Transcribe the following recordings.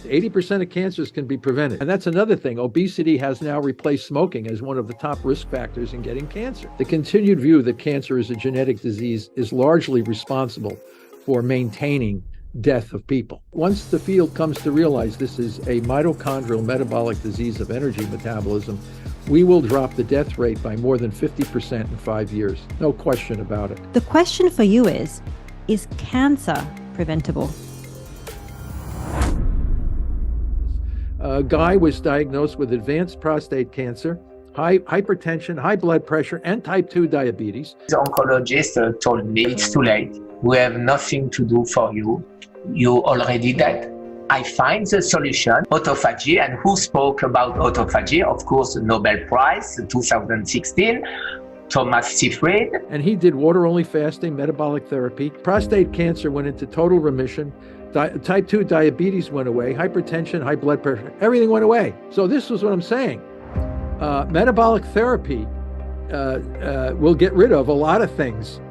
80% of cancers can be prevented. And that's another thing. Obesity has now replaced smoking as one of the top risk factors in getting cancer. The continued view that cancer is a genetic disease is largely responsible for maintaining death of people. Once the field comes to realize this is a mitochondrial metabolic disease of energy metabolism, we will drop the death rate by more than 50% in 5 years. No question about it. The question for you is cancer preventable? A guy was diagnosed with advanced prostate cancer, hypertension, high blood pressure, and type 2 diabetes. The oncologist told me, it's too late. We have nothing to do for you. You already dead. I find the solution, autophagy, and who spoke about autophagy? Of course, Nobel Prize 2016, Thomas Seyfried. And he did water-only fasting, metabolic therapy. Prostate cancer went into total remission. Type 2 diabetes went away, hypertension, high blood pressure, everything went away. So this was what I'm saying. Metabolic therapy will get rid of a lot of things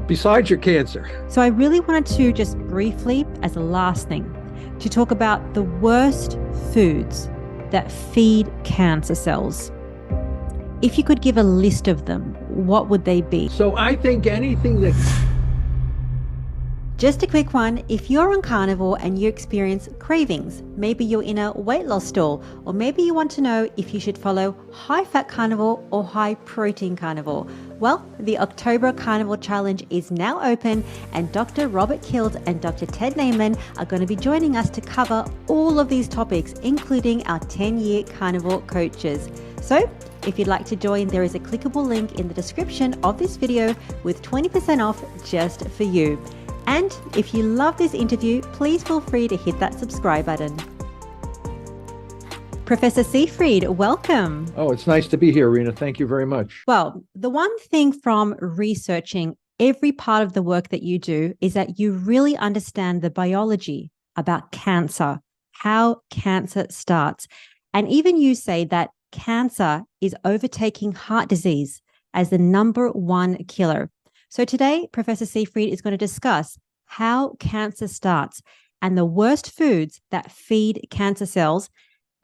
besides your cancer. So I really wanted to just briefly, as a last thing, to talk about the worst foods that feed cancer cells. If you could give a list of them, what would they be? So I think anything that... Just a quick one, if you're on carnivore and you experience cravings, maybe you're in a weight loss stall, or maybe you want to know if you should follow high-fat carnivore or high-protein carnivore. Well, the October Carnivore Challenge is now open, and Dr. Robert Kild and Dr. Ted Naiman are going to be joining us to cover all of these topics, including our 10-year carnivore coaches. So, if you'd like to join, there is a clickable link in the description of this video with 20% off just for you. And if you love this interview, please feel free to hit that subscribe button. Professor Seyfried, welcome. Oh, it's nice to be here, Rena. Thank you very much. Well, the one thing from researching every part of the work that you do is that you really understand the biology about cancer, how cancer starts. And even you say that cancer is overtaking heart disease as the #1 killer. So today, Professor Seyfried is going to discuss how cancer starts and the worst foods that feed cancer cells.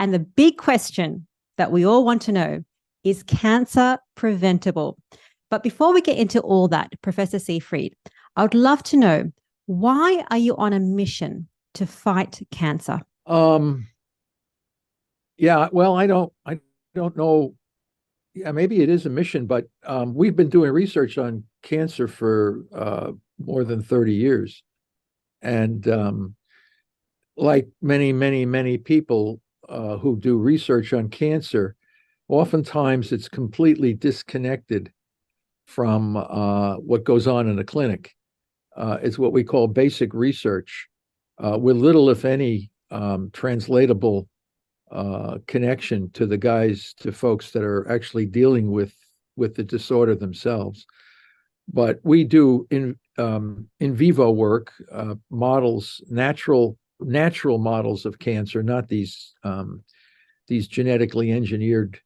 And the big question that we all want to know is cancer preventable? But before we get into all that, Professor Seyfried, I would love to know, why are you on a mission to fight cancer? Yeah, well, I don't know. Yeah, maybe it is a mission, but we've been doing research on cancer for more than 30 years. And like many people who do research on cancer, oftentimes it's completely disconnected from what goes on in the clinic. It's what we call basic research, with little, if any, translatable connection to folks that are actually dealing with the disorder themselves. But we do in vivo work, models, natural models of cancer, not these genetically engineered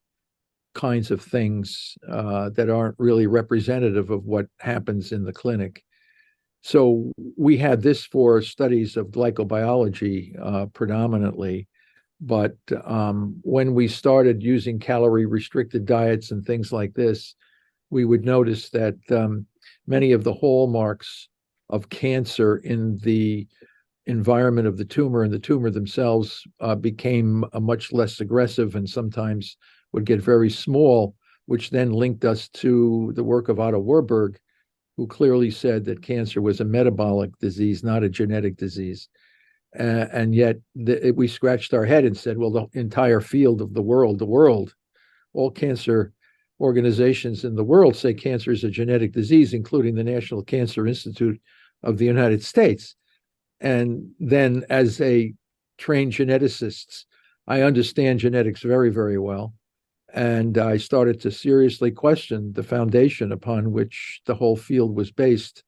kinds of things that aren't really representative of what happens in the clinic. So we had this for studies of glycobiology predominantly. But when we started using calorie-restricted diets and things like this, we would notice that many of the hallmarks of cancer in the environment of the tumor and the tumor themselves became much less aggressive and sometimes would get very small, which then linked us to the work of Otto Warburg, who clearly said that cancer was a metabolic disease, not a genetic disease. And yet we scratched our head and said, well, the entire field of the world, all cancer organizations in the world say cancer is a genetic disease, including the National Cancer Institute of the United States. And then as a trained geneticist, I understand genetics very, very well. And I started to seriously question the foundation upon which the whole field was based.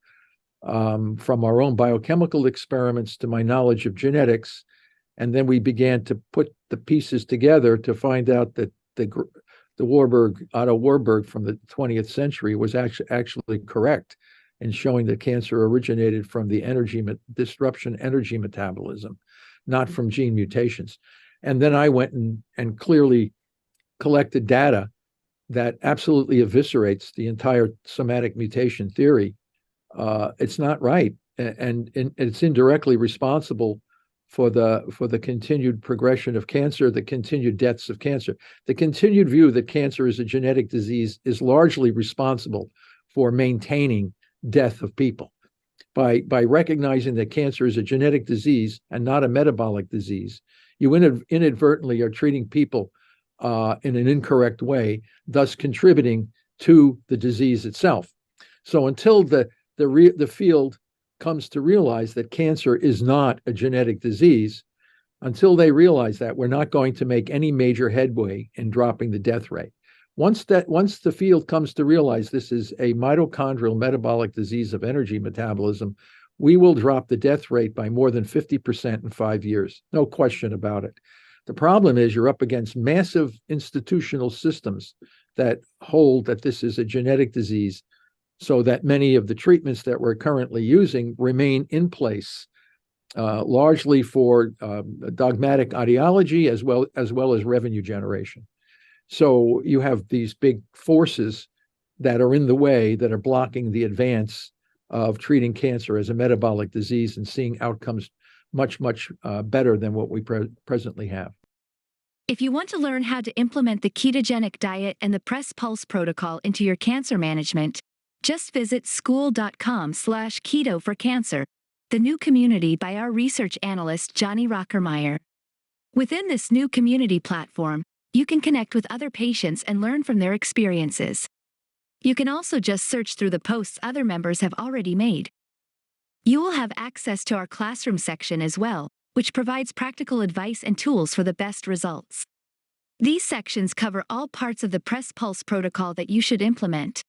From our own biochemical experiments to my knowledge of genetics. And then we began to put the pieces together to find out that Otto Warburg from the 20th century was actually correct in showing that cancer originated from the energy metabolism, not from gene mutations. And then I went and clearly collected data that absolutely eviscerates the entire somatic mutation theory. It's not right, and it's indirectly responsible for the continued progression of cancer, the continued deaths of cancer. The continued view that cancer is a genetic disease is largely responsible for maintaining death of people. By recognizing that cancer is a genetic disease and not a metabolic disease, you inadvertently are treating people in an incorrect way, thus contributing to the disease itself. So until the field comes to realize that cancer is not a genetic disease, until they realize that, we're not going to make any major headway in dropping the death rate. Once the field comes to realize this is a mitochondrial metabolic disease of energy metabolism, we will drop the death rate by more than 50% in 5 years. No question about it. The problem is you're up against massive institutional systems that hold that this is a genetic disease, so that many of the treatments that we're currently using remain in place, largely for dogmatic ideology as well as revenue generation. So you have these big forces that are in the way, that are blocking the advance of treating cancer as a metabolic disease and seeing outcomes much, much better than what we presently have. If you want to learn how to implement the ketogenic diet and the Press Pulse protocol into your cancer management, just visit school.com/keto for cancer, the new community by our research analyst Johnny Rockermeyer. Within this new community platform, you can connect with other patients and learn from their experiences. You can also just search through the posts other members have already made. You will have access to our classroom section as well, which provides practical advice and tools for the best results. These sections cover all parts of the Press Pulse protocol that you should implement.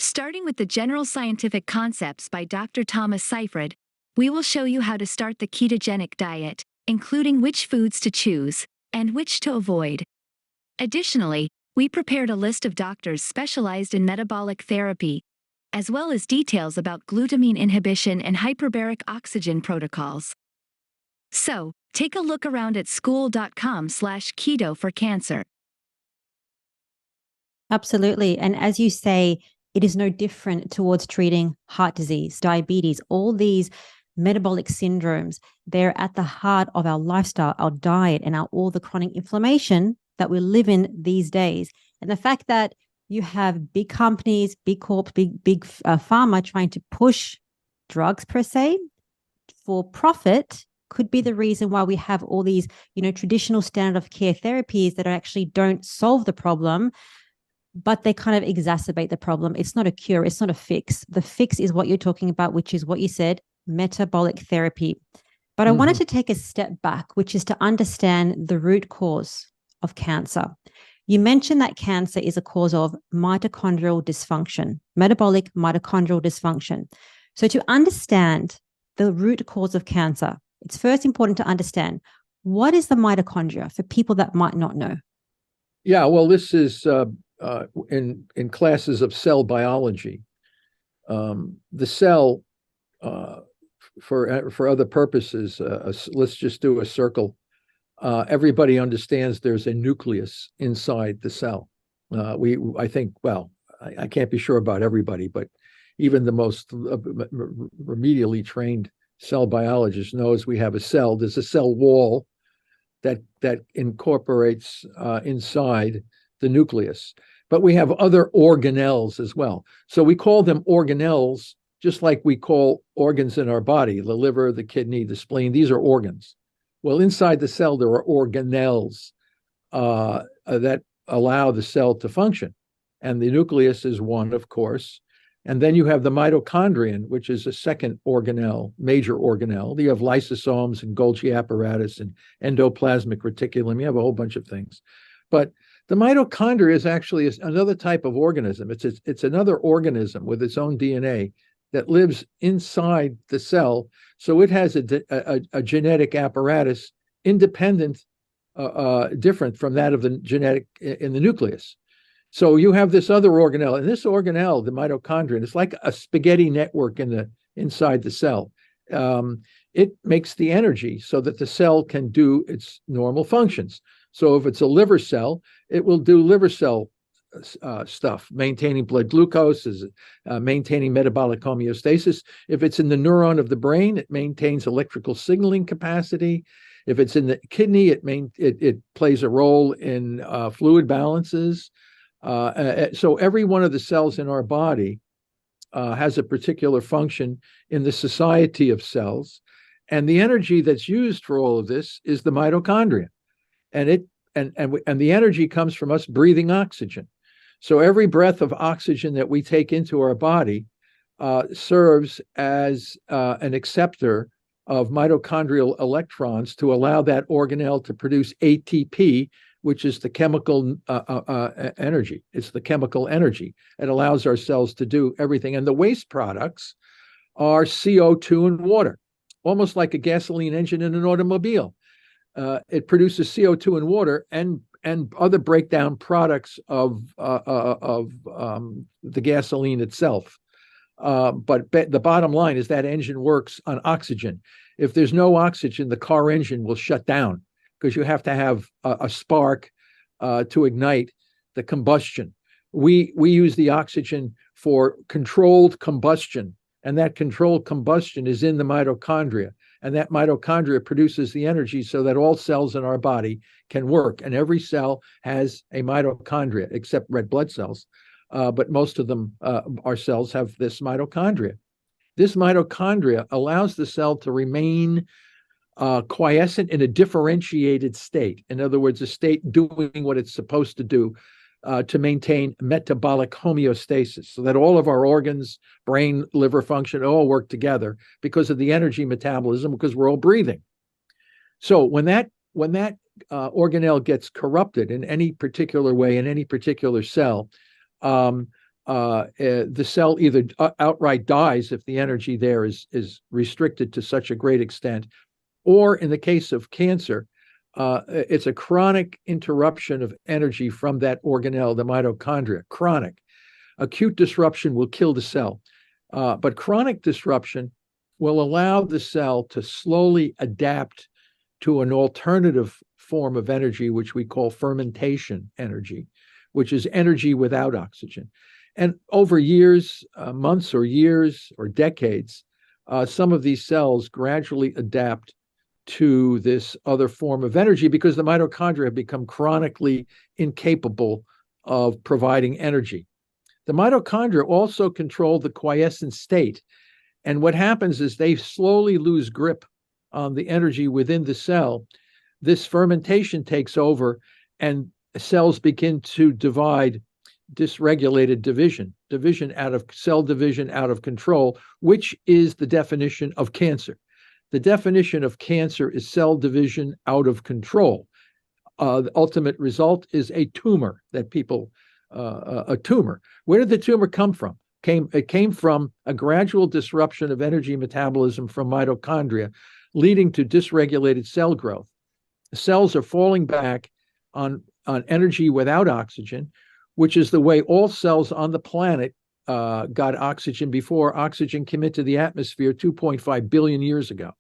Starting with the general scientific concepts by Dr. Thomas Seyfried, we will show you how to start the ketogenic diet, including which foods to choose and which to avoid. Additionally, we prepared a list of doctors specialized in metabolic therapy, as well as details about glutamine inhibition and hyperbaric oxygen protocols. So, take a look around at school.com/keto for cancer. Absolutely. And as you say, it is no different towards treating heart disease, diabetes, all these metabolic syndromes. They're at the heart of our lifestyle, our diet, and all the chronic inflammation that we live in these days. And the fact that you have big companies, big corps, big pharma trying to push drugs per se for profit could be the reason why we have all these, traditional standard of care therapies that actually don't solve the problem, but they kind of exacerbate the problem. It's not a cure. It's not a fix. The fix is what you're talking about, which is what you said, metabolic therapy. But I wanted to take a step back, which is to understand the root cause of cancer. You mentioned that cancer is a cause of mitochondrial dysfunction, metabolic mitochondrial dysfunction. So to understand the root cause of cancer, it's first important to understand what is the mitochondria for people that might not know. Yeah, well, this is in classes of cell biology. The cell, for other purposes, let's just do a circle. Everybody understands there's a nucleus inside the cell. I think, well, I can't be sure about everybody, but even the most remedially trained cell biologist knows we have a cell. There's a cell wall that incorporates inside the nucleus. But we have other organelles as well. So we call them organelles, just like we call organs in our body, the liver, the kidney, the spleen. These are organs. Well, inside the cell, there are organelles that allow the cell to function. And the nucleus is one, of course. And then you have the mitochondrion, which is a second organelle, major organelle. You have lysosomes and Golgi apparatus and endoplasmic reticulum. You have a whole bunch of things. But the mitochondria is actually another type of organism. It's another organism with its own DNA that lives inside the cell. So it has a genetic apparatus independent, different from that of the genetic in the nucleus. So you have this other organelle, and this organelle, the mitochondrion, is like a spaghetti network inside the cell. it makes the energy so that the cell can do its normal functions. So if it's a liver cell, it will do liver cell stuff, maintaining blood glucose, maintaining metabolic homeostasis. If it's in the neuron of the brain, it maintains electrical signaling capacity. If it's in the kidney, it plays a role in fluid balances. So every one of the cells in our body has a particular function in the society of cells. And the energy that's used for all of this is the mitochondria. And the energy comes from us breathing oxygen. So every breath of oxygen that we take into our body serves as an acceptor of mitochondrial electrons to allow that organelle to produce ATP, which is the chemical energy. It's the chemical energy. It allows our cells to do everything. And the waste products are CO2 and water, almost like a gasoline engine in an automobile. It produces CO2 and water and other breakdown products of the gasoline itself. But the bottom line is that engine works on oxygen. If there's no oxygen, the car engine will shut down because you have to have a spark to ignite the combustion. We use the oxygen for controlled combustion, and that controlled combustion is in the mitochondria. And that mitochondria produces the energy so that all cells in our body can work. And every cell has a mitochondria, except red blood cells. But most of them, our cells, have this mitochondria. This mitochondria allows the cell to remain quiescent in a differentiated state. In other words, a state doing what it's supposed to do to maintain metabolic homeostasis, so that all of our organs, brain, liver function, all work together because of the energy metabolism, because we're all breathing. So when that organelle gets corrupted in any particular way in any particular cell, the cell either outright dies if the energy there is restricted to such a great extent, or in the case of cancer, it's a chronic interruption of energy from that organelle, the mitochondria. Chronic. Acute disruption will kill the cell, but chronic disruption will allow the cell to slowly adapt to an alternative form of energy, which we call fermentation energy, which is energy without oxygen. And over years, months or years or decades, some of these cells gradually adapt to this other form of energy because the mitochondria have become chronically incapable of providing energy. The mitochondria also control the quiescent state. And what happens is they slowly lose grip on the energy within the cell. This fermentation takes over and cells begin to divide, dysregulated division out of cell division out of control, which is the definition of cancer. The definition of cancer is cell division out of control. The ultimate result is a tumor a tumor. Where did the tumor come from? It came from a gradual disruption of energy metabolism from mitochondria, leading to dysregulated cell growth. Cells are falling back on energy without oxygen, which is the way all cells on the planet got oxygen before oxygen came into the atmosphere 2.5 billion years ago.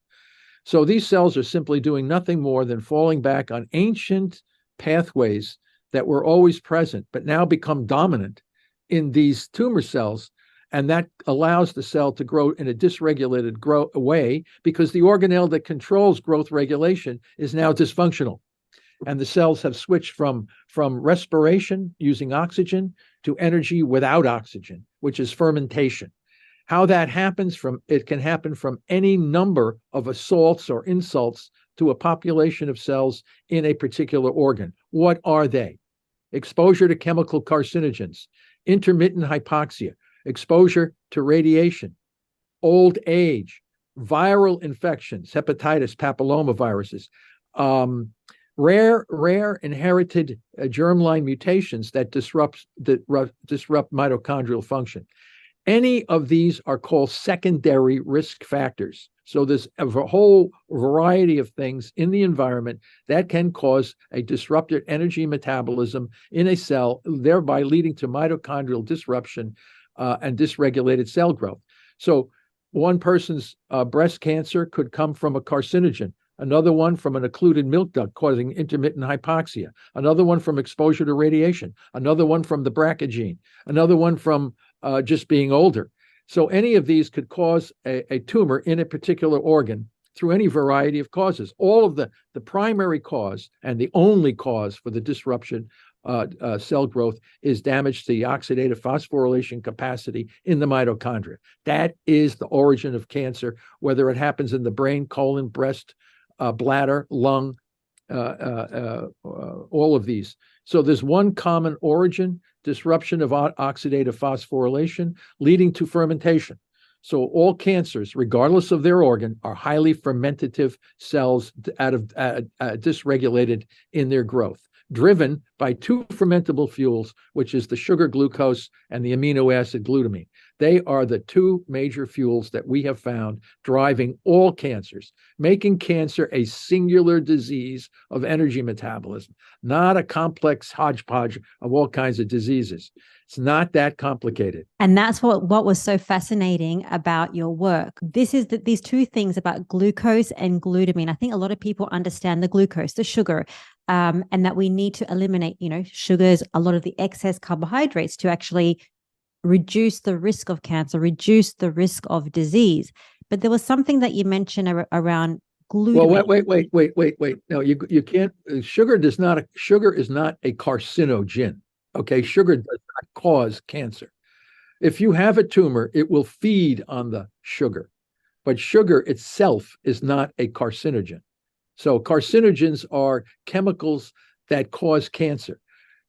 So these cells are simply doing nothing more than falling back on ancient pathways that were always present, but now become dominant in these tumor cells. And that allows the cell to grow in a dysregulated way because the organelle that controls growth regulation is now dysfunctional. And the cells have switched from respiration using oxygen to energy without oxygen, which is fermentation. How that happens it can happen from any number of assaults or insults to a population of cells in a particular organ. What are they? Exposure to chemical carcinogens, intermittent hypoxia, exposure to radiation, old age, viral infections, hepatitis, papillomaviruses, rare inherited germline mutations that disrupt mitochondrial function. Any of these are called secondary risk factors. So there's a whole variety of things in the environment that can cause a disrupted energy metabolism in a cell, thereby leading to mitochondrial disruption and dysregulated cell growth. So one person's breast cancer could come from a carcinogen, another one from an occluded milk duct causing intermittent hypoxia, another one from exposure to radiation, another one from the BRCA gene, another one from just being older. So any of these could cause a tumor in a particular organ through any variety of causes. All of the primary cause and the only cause for the disruption cell growth is damage to the oxidative phosphorylation capacity in the mitochondria. That is the origin of cancer, whether it happens in the brain, colon, breast, bladder, lung, all of these. So there's one common origin, disruption of oxidative phosphorylation leading to fermentation. So all cancers, regardless of their organ, are highly fermentative cells dysregulated in their growth, driven by two fermentable fuels, which is the sugar glucose and the amino acid glutamine. They are the two major fuels that we have found driving all cancers, making cancer a singular disease of energy metabolism, not a complex hodgepodge of all kinds of diseases. It's not that complicated. And that's what was so fascinating about your work. This is that these two things about glucose and glutamine. I think a lot of people understand the glucose, the sugar, and that we need to eliminate, sugars, a lot of the excess carbohydrates to actually reduce the risk of cancer, reduce the risk of disease. But there was something that you mentioned around glutamine. Well, wait. No, you can't. Sugar is not a carcinogen. Okay, sugar does not cause cancer. If you have a tumor, it will feed on the sugar, but sugar itself is not a carcinogen. So carcinogens are chemicals that cause cancer.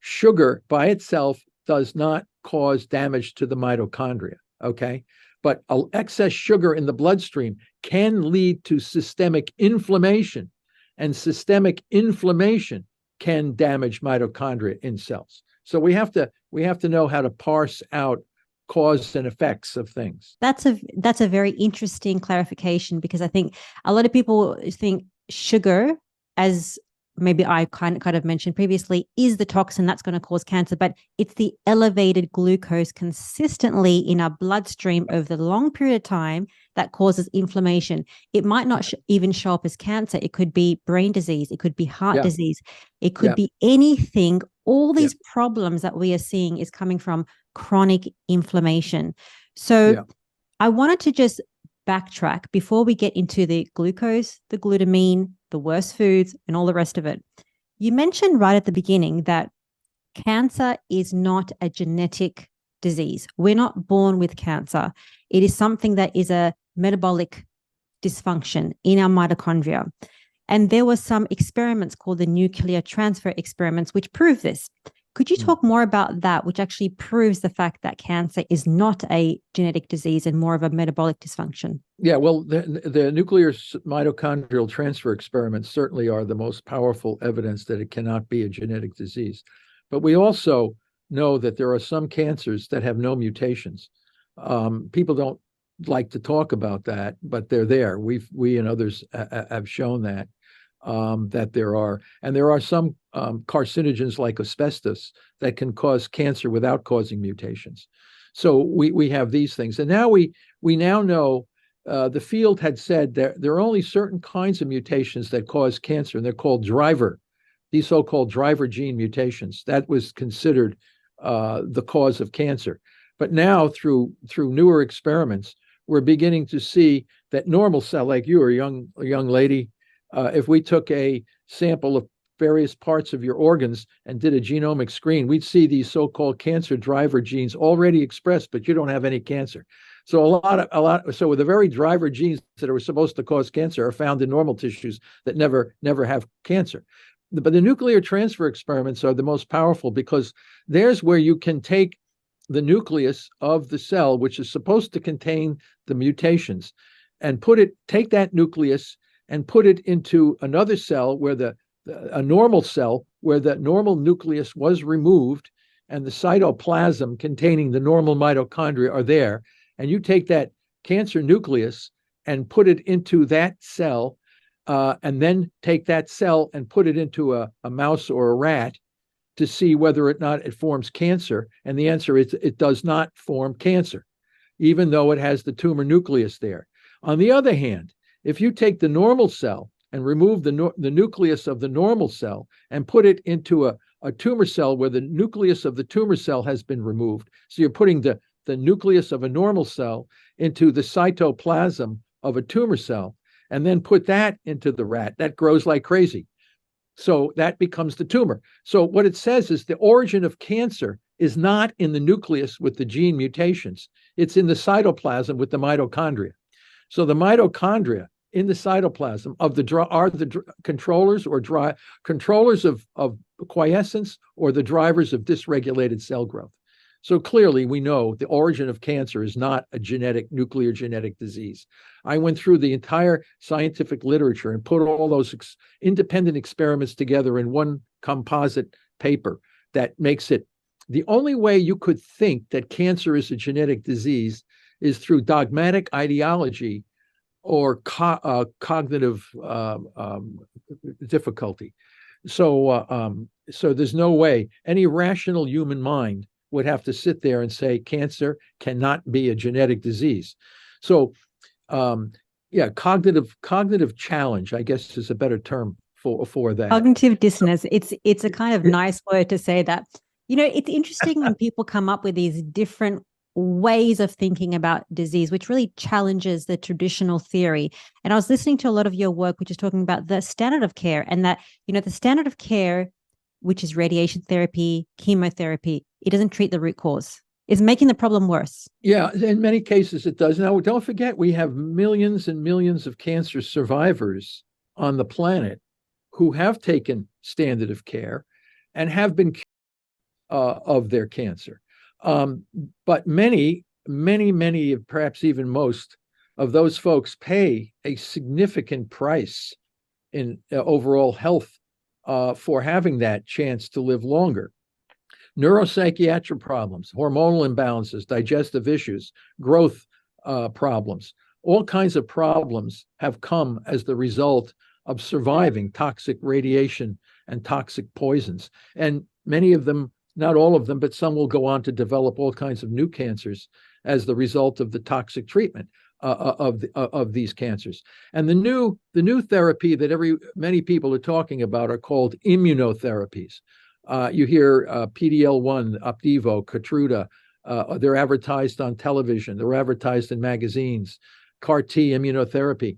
Sugar by itself does not cause damage to the mitochondria, okay? But excess sugar in the bloodstream can lead to systemic inflammation, and systemic inflammation can damage mitochondria in cells. So we have to know how to parse out cause and effects of things. That's a very interesting clarification, because I think a lot of people think sugar, as maybe I kind of mentioned previously, is the toxin that's going to cause cancer, but it's the elevated glucose consistently in our bloodstream over the long period of time that causes inflammation. It might not even show up as cancer. It could be brain disease. It could be heart disease. It could be anything. All these problems that we are seeing is coming from chronic inflammation. So I wanted to just backtrack before we get into the glucose, the glutamine, the worst foods, and all the rest of it. You mentioned right at the beginning that cancer is not a genetic disease. We're not born with cancer. It is something that is a metabolic dysfunction in our mitochondria. And there were some experiments called the nuclear transfer experiments, which prove this. Could you talk more about that, which actually proves the fact that cancer is not a genetic disease and more of a metabolic dysfunction? Yeah, well, the nuclear mitochondrial transfer experiments certainly are the most powerful evidence that it cannot be a genetic disease. But we also know that there are some cancers that have no mutations. People don't like to talk about that, but they're there. We and others have shown that. That there are some carcinogens like asbestos that can cause cancer without causing mutations. So we have these things, and now we now know the field had said there are only certain kinds of mutations that cause cancer, and they're called these so-called driver gene mutations. That was considered the cause of cancer. But now through newer experiments, we're beginning to see that normal cell, like you, or a young lady. If we took a sample of various parts of your organs and did a genomic screen, we'd see these so-called cancer driver genes already expressed, but you don't have any cancer. So so the very driver genes that are supposed to cause cancer are found in normal tissues that never have cancer. But the nuclear transfer experiments are the most powerful, because there's where you can take the nucleus of the cell, which is supposed to contain the mutations, and take that nucleus and put it into another cell where a normal cell where the normal nucleus was removed and the cytoplasm containing the normal mitochondria are there. And you take that cancer nucleus and put it into that cell, and then take that cell and put it into a mouse or a rat to see whether or not it forms cancer. And the answer is it does not form cancer. even though it has the tumor nucleus there. On the other hand, if you take the normal cell and remove the nucleus of the normal cell and put it into a tumor cell where the nucleus of the tumor cell has been removed, so you're putting the nucleus of a normal cell into the cytoplasm of a tumor cell, and then put that into the rat, that grows like crazy. So that becomes the tumor. So what it says is the origin of cancer is not in the nucleus with the gene mutations. It's in the cytoplasm with the mitochondria. So the mitochondria in the cytoplasm of are the controllers of quiescence, or the drivers of dysregulated cell growth. So clearly we know the origin of cancer is not a nuclear genetic disease. I went through the entire scientific literature and put all those independent experiments together in one composite paper that makes it the only way you could think that cancer is a genetic disease is through dogmatic ideology or cognitive difficulty. So there's no way any rational human mind would have to sit there and say cancer cannot be a genetic disease. So, cognitive challenge, I guess, is a better term for that. Cognitive dissonance. It's a kind of nice word to say that. It's interesting when people come up with these different ways of thinking about disease, which really challenges the traditional theory. And I was listening to a lot of your work, which is talking about the standard of care, and that, the standard of care, which is radiation therapy, chemotherapy, it doesn't treat the root cause. It's making the problem worse. Yeah, in many cases it does. Now, don't forget, we have millions and millions of cancer survivors on the planet who have taken standard of care and have been cured of their cancer. But many, perhaps even most of those folks pay a significant price in overall health for having that chance to live longer. Neuropsychiatric problems, hormonal imbalances, digestive issues, growth problems, all kinds of problems have come as the result of surviving toxic radiation and toxic poisons. And many of them, not all of them, but some will go on to develop all kinds of new cancers as the result of the toxic treatment of these cancers. And the new therapy that many people are talking about are called immunotherapies. You hear PD-L1, Opdivo, Keytruda. They're advertised on television. They're advertised in magazines. CAR-T immunotherapy.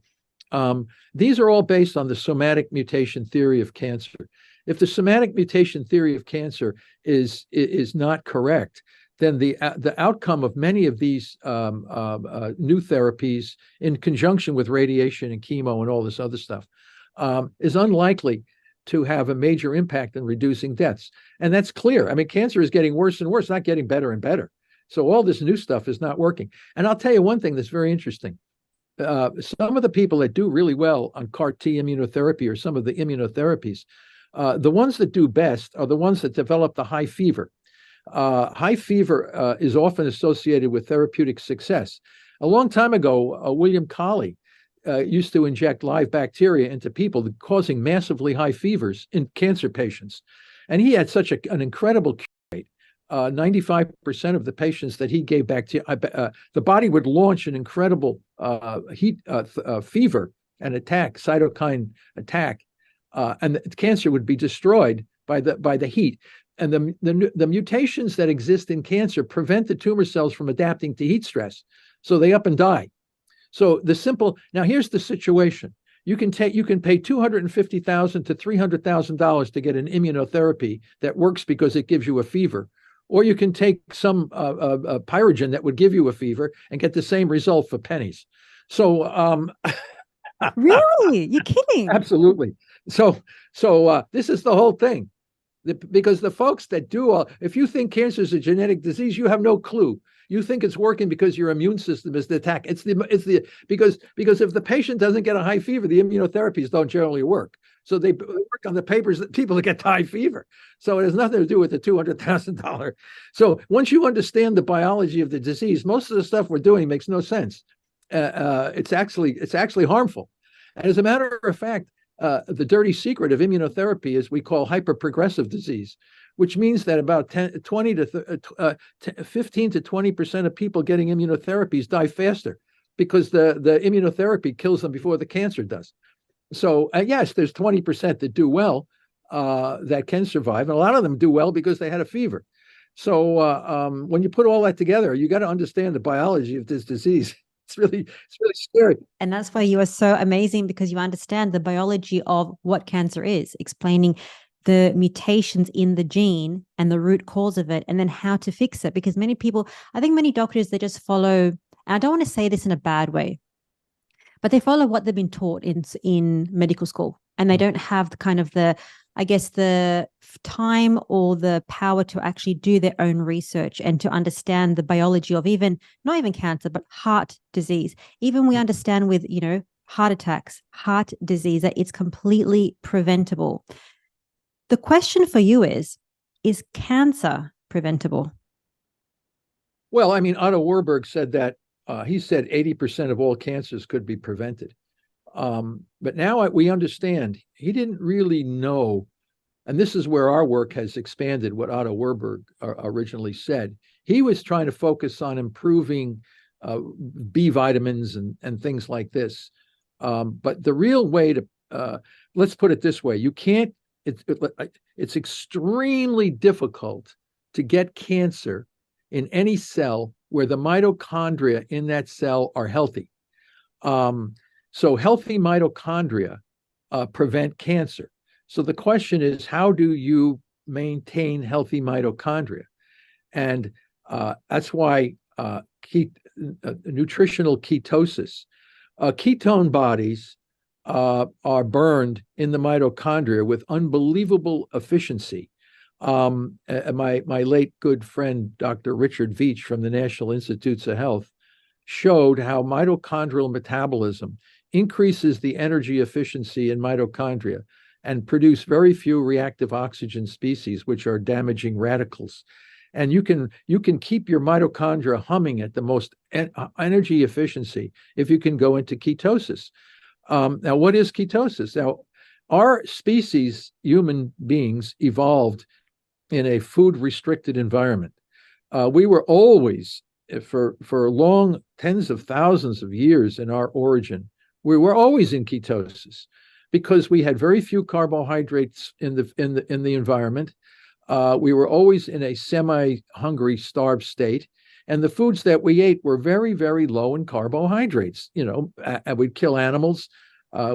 These are all based on the somatic mutation theory of cancer. If the somatic mutation theory of cancer is not correct, then the outcome of many of these new therapies, in conjunction with radiation and chemo and all this other stuff, is unlikely to have a major impact in reducing deaths. And that's clear. I mean, cancer is getting worse and worse, not getting better and better. So all this new stuff is not working. And I'll tell you one thing that's very interesting. Some of the people that do really well on CAR-T immunotherapy, or some of the immunotherapies, the ones that do best are the ones that develop the high fever. High fever is often associated with therapeutic success. A long time ago, William Colley used to inject live bacteria into people, causing massively high fevers in cancer patients. And he had such an incredible cure rate. 95% of the patients that he gave bacteria, the body would launch an incredible fever and attack, cytokine attack, and the cancer would be destroyed by the heat. And the mutations that exist in cancer prevent the tumor cells from adapting to heat stress, so they up and die. So now here's the situation. You can pay $250,000 to $300,000 to get an immunotherapy that works because it gives you a fever, or you can take some pyrogen that would give you a fever and get the same result for pennies. So really, you're kidding? Absolutely. So this is the whole thing. Because the folks that if you think cancer is a genetic disease, you have no clue. You think it's working because your immune system is the attack. Because if the patient doesn't get a high fever, the immunotherapies don't generally work. So they work on the papers that people that get high fever. So it has nothing to do with the $200,000. So once you understand the biology of the disease, most of the stuff we're doing makes no sense. It's actually harmful. And as a matter of fact, the dirty secret of immunotherapy is we call hyperprogressive disease, which means that about 15 to 20% of people getting immunotherapies die faster because the immunotherapy kills them before the cancer does. So yes, there's 20% that do well, that can survive, and a lot of them do well because they had a fever. So when you put all that together, you got to understand the biology of this disease. It's really scary. And that's why you are so amazing, because you understand the biology of what cancer is, explaining the mutations in the gene and the root cause of it, and then how to fix it. Because many people, I think many doctors, they just follow, and I don't want to say this in a bad way, but they follow what they've been taught in medical school, and they don't have the kind of the time or the power to actually do their own research and to understand the biology of not even cancer, but heart disease. Even we understand with, heart attacks, heart disease, that it's completely preventable. The question for you is cancer preventable? Well, I mean, Otto Warburg said that, he said 80% of all cancers could be prevented. But now we understand he didn't really know, and this is where our work has expanded what Otto Warburg originally said. He was trying to focus on improving B vitamins and things like this. But the real way to, let's put it this way, you can't, it's extremely difficult to get cancer in any cell where the mitochondria in that cell are healthy. So healthy mitochondria prevent cancer. So the question is, how do you maintain healthy mitochondria? And that's why nutritional ketosis, ketone bodies are burned in the mitochondria with unbelievable efficiency. My late good friend, Dr. Richard Veach from the National Institutes of Health, showed how mitochondrial metabolism increases the energy efficiency in mitochondria and produce very few reactive oxygen species, which are damaging radicals. And you can keep your mitochondria humming at the most energy efficiency if you can go into ketosis. Now, what is ketosis? Now, our species, human beings, evolved in a food-restricted environment. We were always, for long tens of thousands of years in our origin, we were always in ketosis because we had very few carbohydrates in the environment. We were always in a semi-hungry, starved state, and the foods that we ate were very, very low in carbohydrates. We'd kill animals,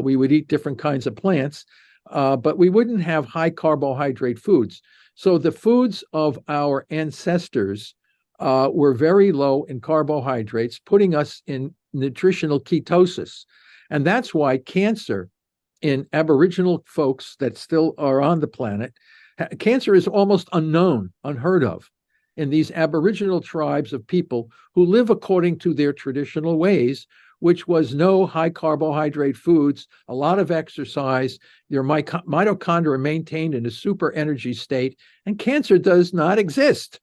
we would eat different kinds of plants, but we wouldn't have high carbohydrate foods. So the foods of our ancestors were very low in carbohydrates, putting us in nutritional ketosis. And that's why cancer in Aboriginal folks that still are on the planet, cancer is almost unknown, unheard of in these Aboriginal tribes of people who live according to their traditional ways, which was no high carbohydrate foods, a lot of exercise, your mitochondria are maintained in a super energy state, and cancer does not exist.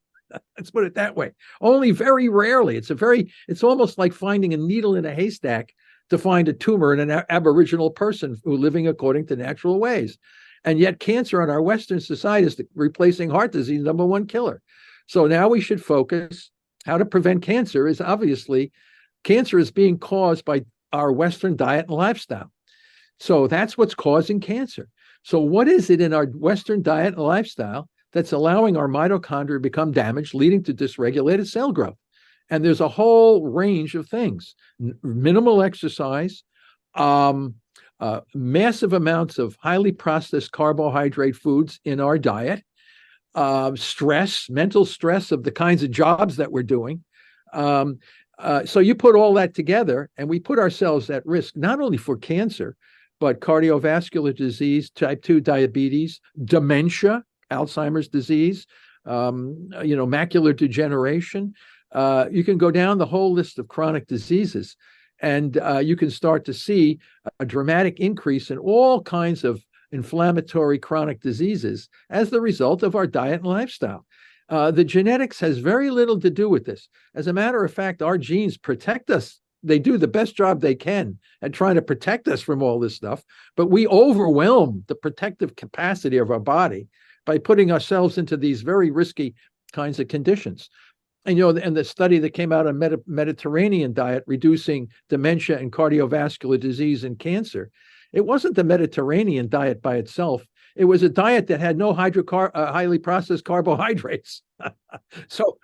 Let's put it that way. Only very rarely. It's almost like finding a needle in a haystack to find a tumor in an Aboriginal person who living according to natural ways. And yet cancer in our Western society is replacing heart disease, #1 killer. So now we should focus. How to prevent cancer is obviously, cancer is being caused by our Western diet and lifestyle. So that's what's causing cancer. So what is it in our Western diet and lifestyle that's allowing our mitochondria to become damaged, leading to dysregulated cell growth? And there's a whole range of things: minimal exercise, massive amounts of highly processed carbohydrate foods in our diet, stress, mental stress of the kinds of jobs that we're doing. So you put all that together, and we put ourselves at risk, not only for cancer, but cardiovascular disease, type 2 diabetes, dementia, Alzheimer's disease, macular degeneration. You can go down the whole list of chronic diseases, and you can start to see a dramatic increase in all kinds of inflammatory chronic diseases as the result of our diet and lifestyle. The genetics has very little to do with this. As a matter of fact, our genes protect us. They do the best job they can at trying to protect us from all this stuff, but we overwhelm the protective capacity of our body by putting ourselves into these very risky kinds of conditions. And, and the study that came out on Mediterranean diet, reducing dementia and cardiovascular disease and cancer, it wasn't the Mediterranean diet by itself. It was a diet that had no highly processed carbohydrates. So,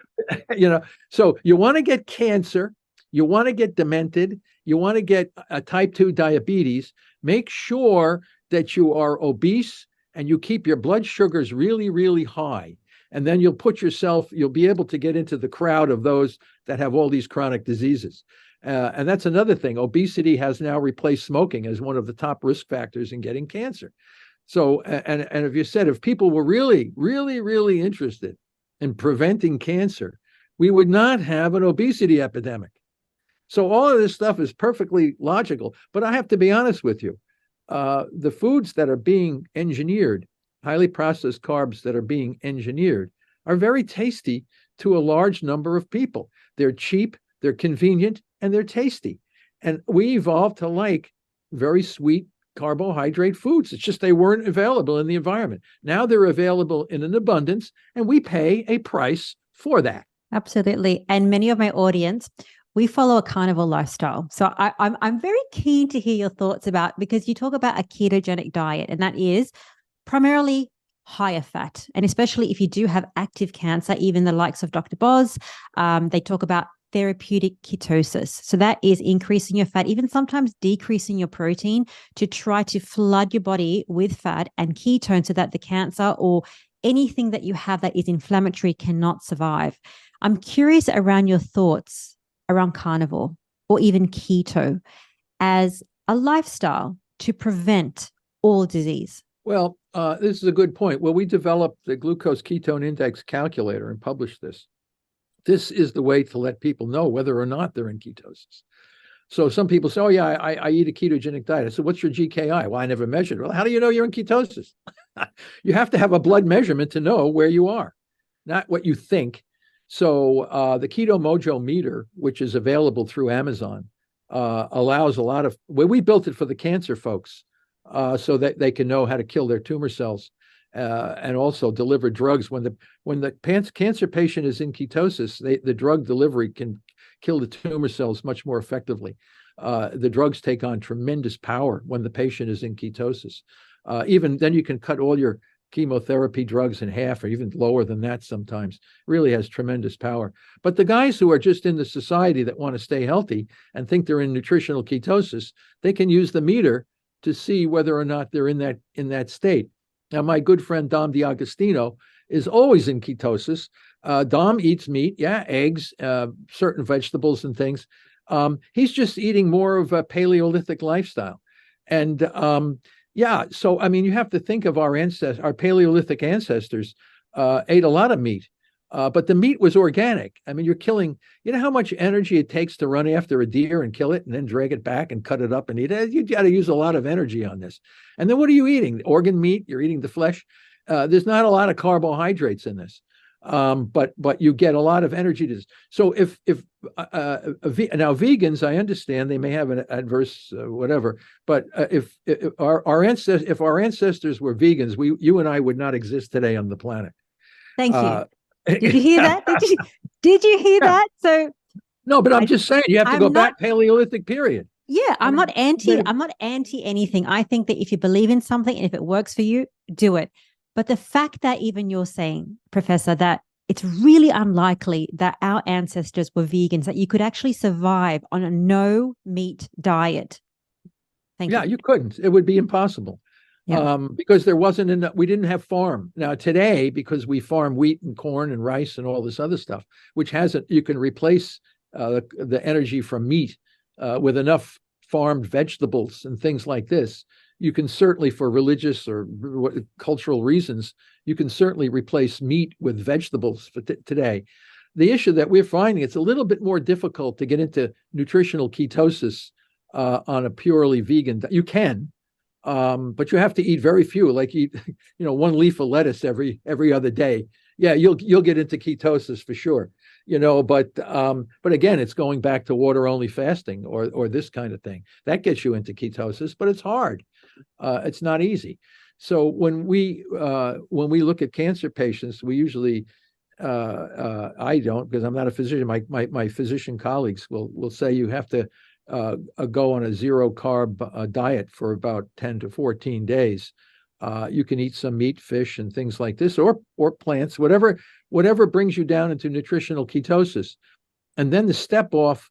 so you want to get cancer, you want to get demented, you want to get type 2 diabetes, make sure that you are obese and you keep your blood sugars really, really high. And then you'll be able to get into the crowd of those that have all these chronic diseases. And that's another thing. Obesity has now replaced smoking as one of the top risk factors in getting cancer. So, and if people were really, really, really interested in preventing cancer, we would not have an obesity epidemic. So all of this stuff is perfectly logical. But I have to be honest with you. The foods that are being engineered, highly processed carbs that are being engineered, are very tasty to a large number of people. They're cheap, they're convenient, and they're tasty. And we evolved to like very sweet carbohydrate foods. It's just they weren't available in the environment. Now they're available in an abundance, and we pay a price for that. Absolutely. And many of my audience, we follow a carnivore lifestyle. So I'm very keen to hear your thoughts about, because you talk about a ketogenic diet, and that is primarily higher fat. And especially if you do have active cancer, even the likes of Dr. Boz, they talk about therapeutic ketosis. So that is increasing your fat, even sometimes decreasing your protein to try to flood your body with fat and ketone so that the cancer or anything that you have that is inflammatory cannot survive. I'm curious around your thoughts around carnivore or even keto as a lifestyle to prevent all disease. Well, this is a good point. Well, we developed the glucose ketone index calculator and published this. This is the way to let people know whether or not they're in ketosis. So some people say, oh, yeah, I eat a ketogenic diet. I said, what's your GKI? Well, I never measured it. Well, how do you know you're in ketosis? You have to have a blood measurement to know where you are, not what you think. So the Keto Mojo meter, which is available through Amazon, allows a lot of, well, we built it for the cancer folks so that they can know how to kill their tumor cells. And also deliver drugs when the cancer patient is in ketosis. The drug delivery can kill the tumor cells much more effectively. The drugs take on tremendous power when the patient is in ketosis. Even then, you can cut all your chemotherapy drugs in half, or even lower than that. Sometimes really has tremendous power. But the guys who are just in the society that want to stay healthy and think they're in nutritional ketosis, they can use the meter to see whether or not they're in that state. Now, my good friend Dom D'Agostino is always in ketosis. Dom eats meat, eggs, certain vegetables and things. He's just eating more of a Paleolithic lifestyle. And so, I mean, you have to think of our Paleolithic ancestors ate a lot of meat, but the meat was organic. I mean, you're killing, you know how much energy it takes to run after a deer and kill it and then drag it back and cut it up and eat it? You got to use a lot of energy on this. And then what are you eating? Organ meat, you're eating the flesh. There's not a lot of carbohydrates in this, but you get a lot of energy to this. So if now vegans, I understand they may have an adverse whatever, but if our ancestors were vegans, you and I would not exist today on the planet. Thank you. Did you hear that? Did you hear that? So no, but I'm just saying you have to go back Paleolithic period. Yeah, I'm not anti anything. I think that if you believe in something and if it works for you, do it. But the fact that even you're saying, Professor, that it's really unlikely that our ancestors were vegans, that you could actually survive on a no meat diet. Thank you. You couldn't. It would be impossible. Yeah. Because there wasn't enough, we didn't have farm. Now today, because we farm wheat and corn and rice and all this other stuff, which you can replace the energy from meat with enough farmed vegetables and things like this. You can certainly, for religious or cultural reasons, you can certainly replace meat with vegetables for today. The issue that we're finding, it's a little bit more difficult to get into nutritional ketosis on a purely vegan. You can. But you have to eat very few, like eat, one leaf of lettuce every other day. Yeah, you'll get into ketosis for sure. But again, it's going back to water only fasting or this kind of thing that gets you into ketosis, but it's hard. It's not easy. So when we look at cancer patients, we usually I don't, because I'm not a physician. My physician colleagues will say you have to go on a zero carb diet for about 10 to 14 days. You can eat some meat, fish, and things like this, or plants, whatever brings you down into nutritional ketosis, and then the step off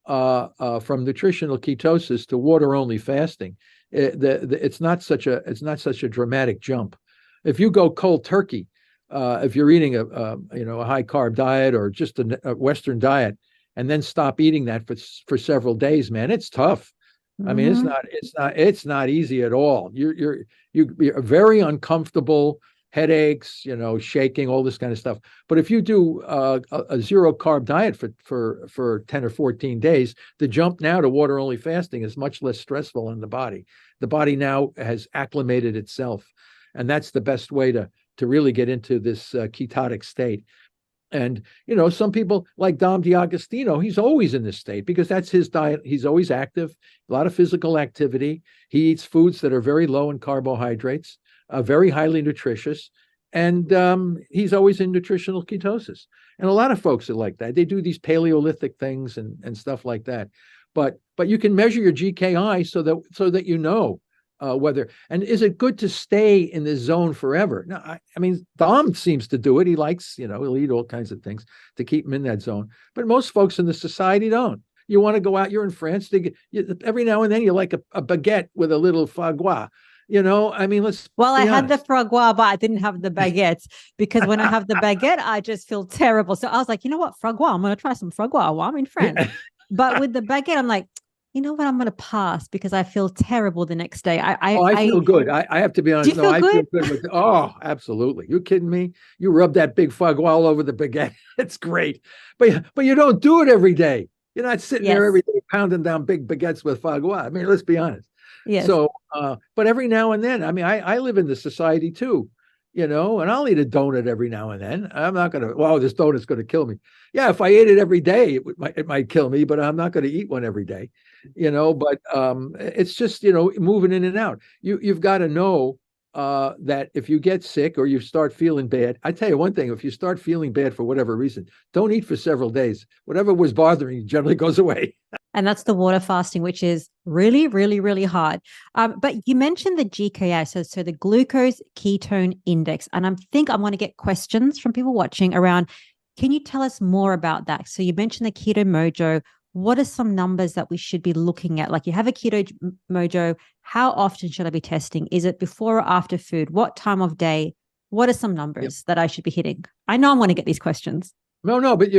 from nutritional ketosis to water only fasting. It's not such a dramatic jump. If you go cold turkey, if you're eating a high carb diet or just a Western diet, and then stop eating that for several days, man, it's tough. I mean, it's not easy at all. You're very uncomfortable, headaches, shaking, all this kind of stuff. But if you do a zero carb diet for 10 or 14 days, the jump now to water only fasting is much less stressful on the body. The body now has acclimated itself, and that's the best way to really get into this ketotic state. And, some people like Dom D'Agostino, he's always in this state because that's his diet. He's always active, a lot of physical activity. He eats foods that are very low in carbohydrates, very highly nutritious, and he's always in nutritional ketosis. And a lot of folks are like that. They do these Paleolithic things and stuff like that. But you can measure your GKI so that you know whether, and is it good to stay in this zone forever? No, I mean, Dom seems to do it. He likes, he'll eat all kinds of things to keep him in that zone. But most folks in the society don't. You want to go out, you're in France, every now and then you like a baguette with a little foie gras. I mean, I had the foie gras, but I didn't have the baguettes because when I have the baguette, I just feel terrible. So I was like, you know what, foie gras, I'm going to try some foie gras while I'm in France. But with the baguette, I'm like, you know what? I'm going to pass because I feel terrible the next day. I feel good. I have to be honest. Do you feel good? Feel good absolutely. You kidding me? You rub that big foie gras all over the baguette. It's great. But you don't do it every day. You're not sitting there every day pounding down big baguettes with foie gras. I mean, let's be honest. Yes. So, but every now and then, I mean, I live in the society too, and I'll eat a donut every now and then. I'm not going to, this donut's going to kill me. Yeah, if I ate it every day, it might kill me, but I'm not going to eat one every day. But it's just, moving in and out. You've got to know that if you get sick or you start feeling bad, I tell you one thing, if you start feeling bad for whatever reason, don't eat for several days. Whatever was bothering you generally goes away. And that's the water fasting, which is really, really, really hard. But you mentioned the GKI, so the glucose ketone index. And I think I'm going to get questions from people watching around, can you tell us more about that? So you mentioned the Keto Mojo. What are some numbers that we should be looking at? Like you have a Keto Mojo, how often should I be testing? Is it before or after food? What time of day? What are some numbers that I should be hitting? I know I'm going to get these questions. No, but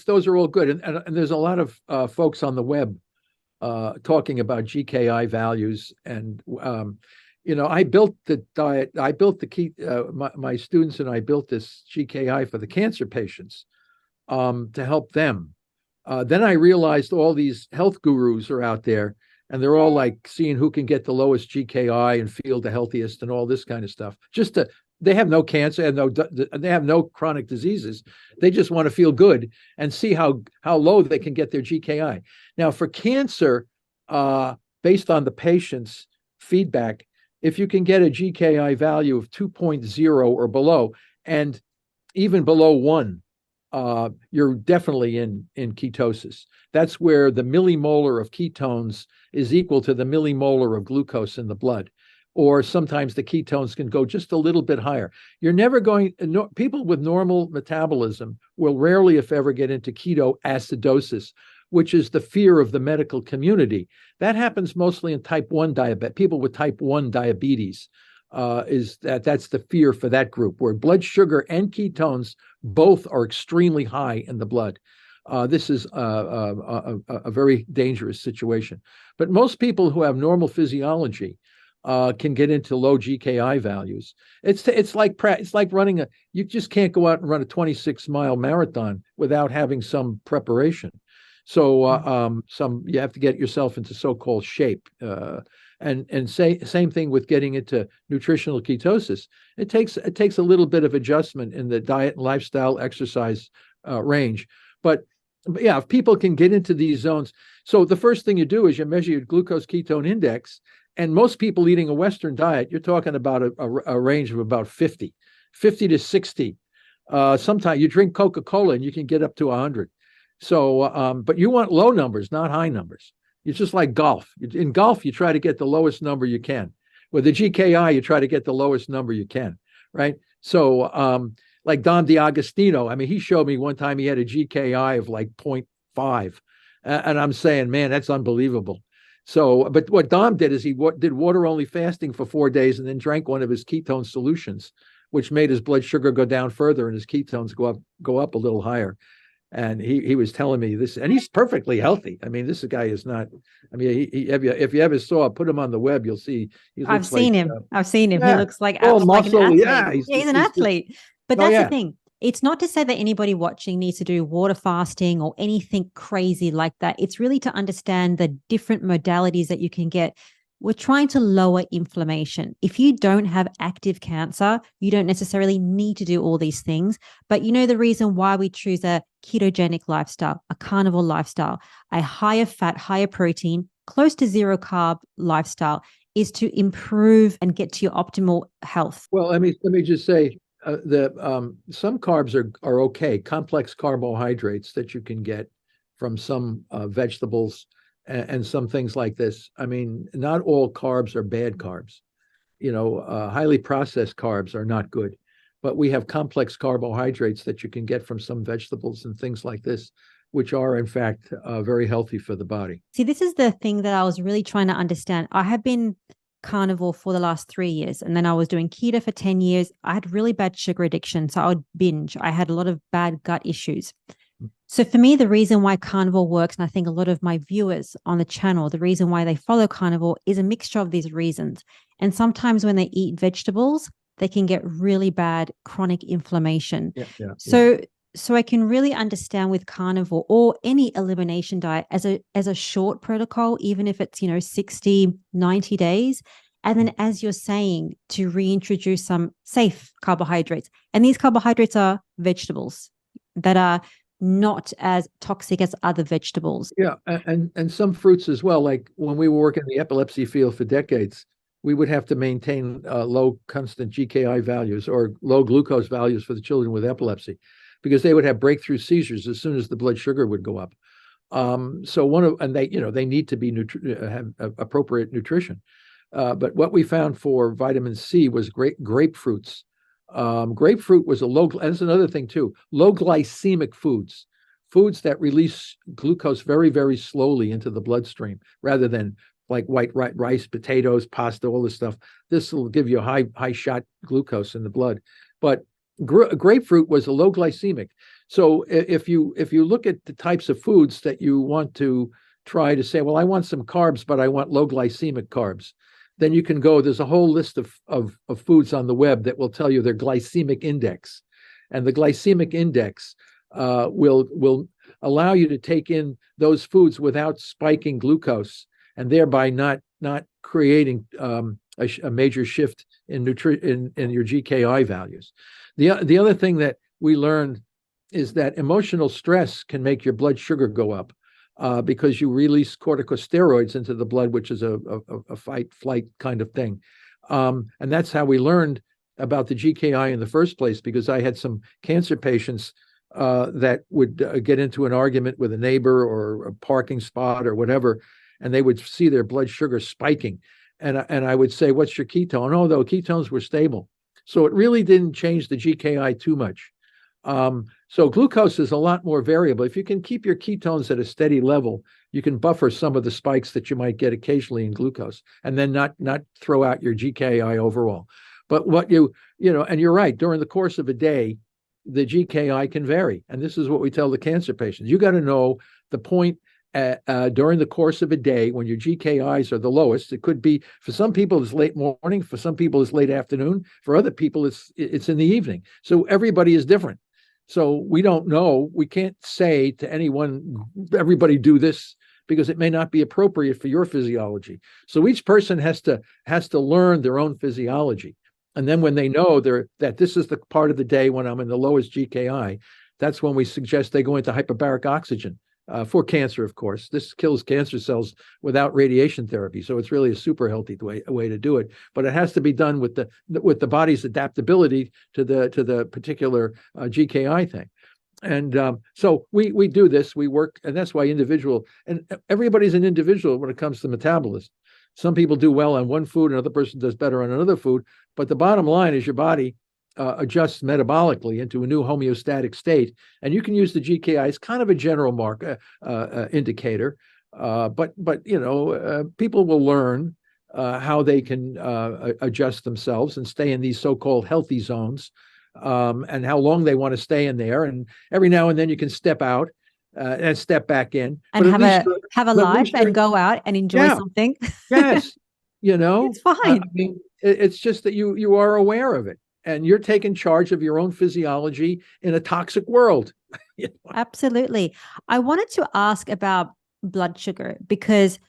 those are all good. And there's a lot of folks on the web talking about GKI values. And, I built the diet. I built my students and I built this GKI for the cancer patients to help them. Then I realized all these health gurus are out there and they're all like seeing who can get the lowest GKI and feel the healthiest and all this kind of stuff. They have no cancer and they have no chronic diseases. They just want to feel good and see how low they can get their GKI. Now for cancer, based on the patient's feedback, if you can get a GKI value of 2.0 or below, and even below 1, you're definitely in ketosis. That's where the millimolar of ketones is equal to the millimolar of glucose in the blood. Or sometimes the ketones can go just a little bit higher. You're never going, people with normal metabolism will rarely, if ever, get into ketoacidosis, which is the fear of the medical community. That happens mostly in type 1 diabetes. People with type 1 diabetes that's the fear for that group, where blood sugar and ketones both are extremely high in the blood. This is a very dangerous situation. But most people who have normal physiology can get into low GKI values. It's like running you just can't go out and run a 26-mile marathon without having some preparation. So you have to get yourself into so-called shape. And same thing with getting into nutritional ketosis. It takes a little bit of adjustment in the diet and lifestyle exercise range. But yeah, if people can get into these zones. So the first thing you do is you measure your glucose ketone index. and most people eating a Western diet, you're talking about a range of about 50 to 60. Sometimes you drink Coca-Cola and you can get up to 100. So, but you want low numbers, not high numbers. It's just like golf. In golf, you try to get the lowest number you can. With the GKI, you try to get the lowest number you can, right? So, like Dom DiAgostino, I mean, he showed me one time he had a GKI of like 0.5. And I'm saying, man, that's unbelievable. So, but what Dom did is he did water-only fasting for 4 days and then drank one of his ketone solutions, which made his blood sugar go down further and his ketones go up a little higher. And he was telling me this, and he's perfectly healthy. I mean, this guy is not. I mean, if you ever saw, put him on the web, you'll see. I've seen him. I've seen him. Yeah, He looks like, all like an muscle. athlete. Yeah, he's an athlete. But Oh, that's yeah. the thing. It's not to say that anybody watching needs to do water fasting or anything crazy like that. It's really to understand the different modalities that you can get. We're trying to lower inflammation. If you don't have active cancer, you don't necessarily need to do all these things. But you know the reason why we choose a ketogenic lifestyle, a carnivore lifestyle, a higher fat, higher protein, close to zero carb lifestyle is to improve and get to your optimal health. Well, let me just say some carbs are okay. Complex carbohydrates that you can get from some vegetables and some things like this. I mean, not all carbs are bad carbs. You know, highly processed carbs are not good, but we have complex carbohydrates that you can get from some vegetables and things like this, which are in fact very healthy for the body. See, this is the thing that I was really trying to understand. I have been carnivore for the last 3 years, and then I was doing keto for 10 years. I had really bad sugar addiction, so I would binge. I had a lot of bad gut issues. So for me, the reason why carnivore works, and I think a lot of my viewers on the channel, the reason why they follow carnivore is a mixture of these reasons. And sometimes when they eat vegetables, they can get really bad chronic inflammation. So I can really understand with carnivore or any elimination diet as a short protocol, even if it's, 60, 90 days. And then, as you're saying, to reintroduce some safe carbohydrates. And these carbohydrates are vegetables that are not as toxic as other vegetables. Yeah, and some fruits as well. Like when we were working in the epilepsy field for decades, we would have to maintain low constant GKI values or low glucose values for the children with epilepsy, because they would have breakthrough seizures as soon as the blood sugar would go up. So they need to be have appropriate nutrition. But what we found for vitamin C was grapefruits. Grapefruit was that's another thing too, low glycemic foods that release glucose very, very slowly into the bloodstream rather than like white rice, potatoes, pasta, all this stuff. This will give you a high shot glucose in the blood. But grapefruit was a low glycemic. So if you look at the types of foods that you want to try to say, well, I want some carbs, but I want low glycemic carbs, then you can go, there's a whole list of foods on the web that will tell you their glycemic index. And the glycemic index will allow you to take in those foods without spiking glucose and thereby not creating a major shift in your GKI values. The other thing that we learned is that emotional stress can make your blood sugar go up. Because you release corticosteroids into the blood, which is a fight flight kind of thing. And that's how we learned about the GKI in the first place, because I had some cancer patients that would get into an argument with a neighbor or a parking spot or whatever, and they would see their blood sugar spiking. And I would say, what's your ketone? Oh, the ketones were stable. So it really didn't change the GKI too much. So glucose is a lot more variable. If you can keep your ketones at a steady level, you can buffer some of the spikes that you might get occasionally in glucose, and then not throw out your GKI overall. But what and you're right, during the course of a day, the GKI can vary. And this is what we tell the cancer patients. You got to know the point during the course of a day when your GKIs are the lowest. It could be, for some people, it's late morning. For some people, it's late afternoon. For other people, it's in the evening. So everybody is different. So we don't know. We can't say to anyone, everybody do this, because it may not be appropriate for your physiology. So each person has to learn their own physiology. And then when they know that this is the part of the day when I'm in the lowest GKI, that's when we suggest they go into hyperbaric oxygen for cancer, of course. This kills cancer cells without radiation therapy, so it's really a super healthy way to do it. But it has to be done with the body's adaptability to the particular GKI thing. And so we do this, we work, and that's why and everybody's an individual when it comes to metabolism. Some people do well on one food, another person does better on another food. But the bottom line is your body adjusts metabolically into a new homeostatic state. And you can use the GKI as kind of a general indicator. But people will learn how they can adjust themselves and stay in these so-called healthy zones, and how long they want to stay in there. And every now and then you can step out and step back in. And have a life and go out and enjoy something. Yes. It's fine. I mean, it's just that you are aware of it. And you're taking charge of your own physiology in a toxic world. Absolutely. I wanted to ask about blood sugar, because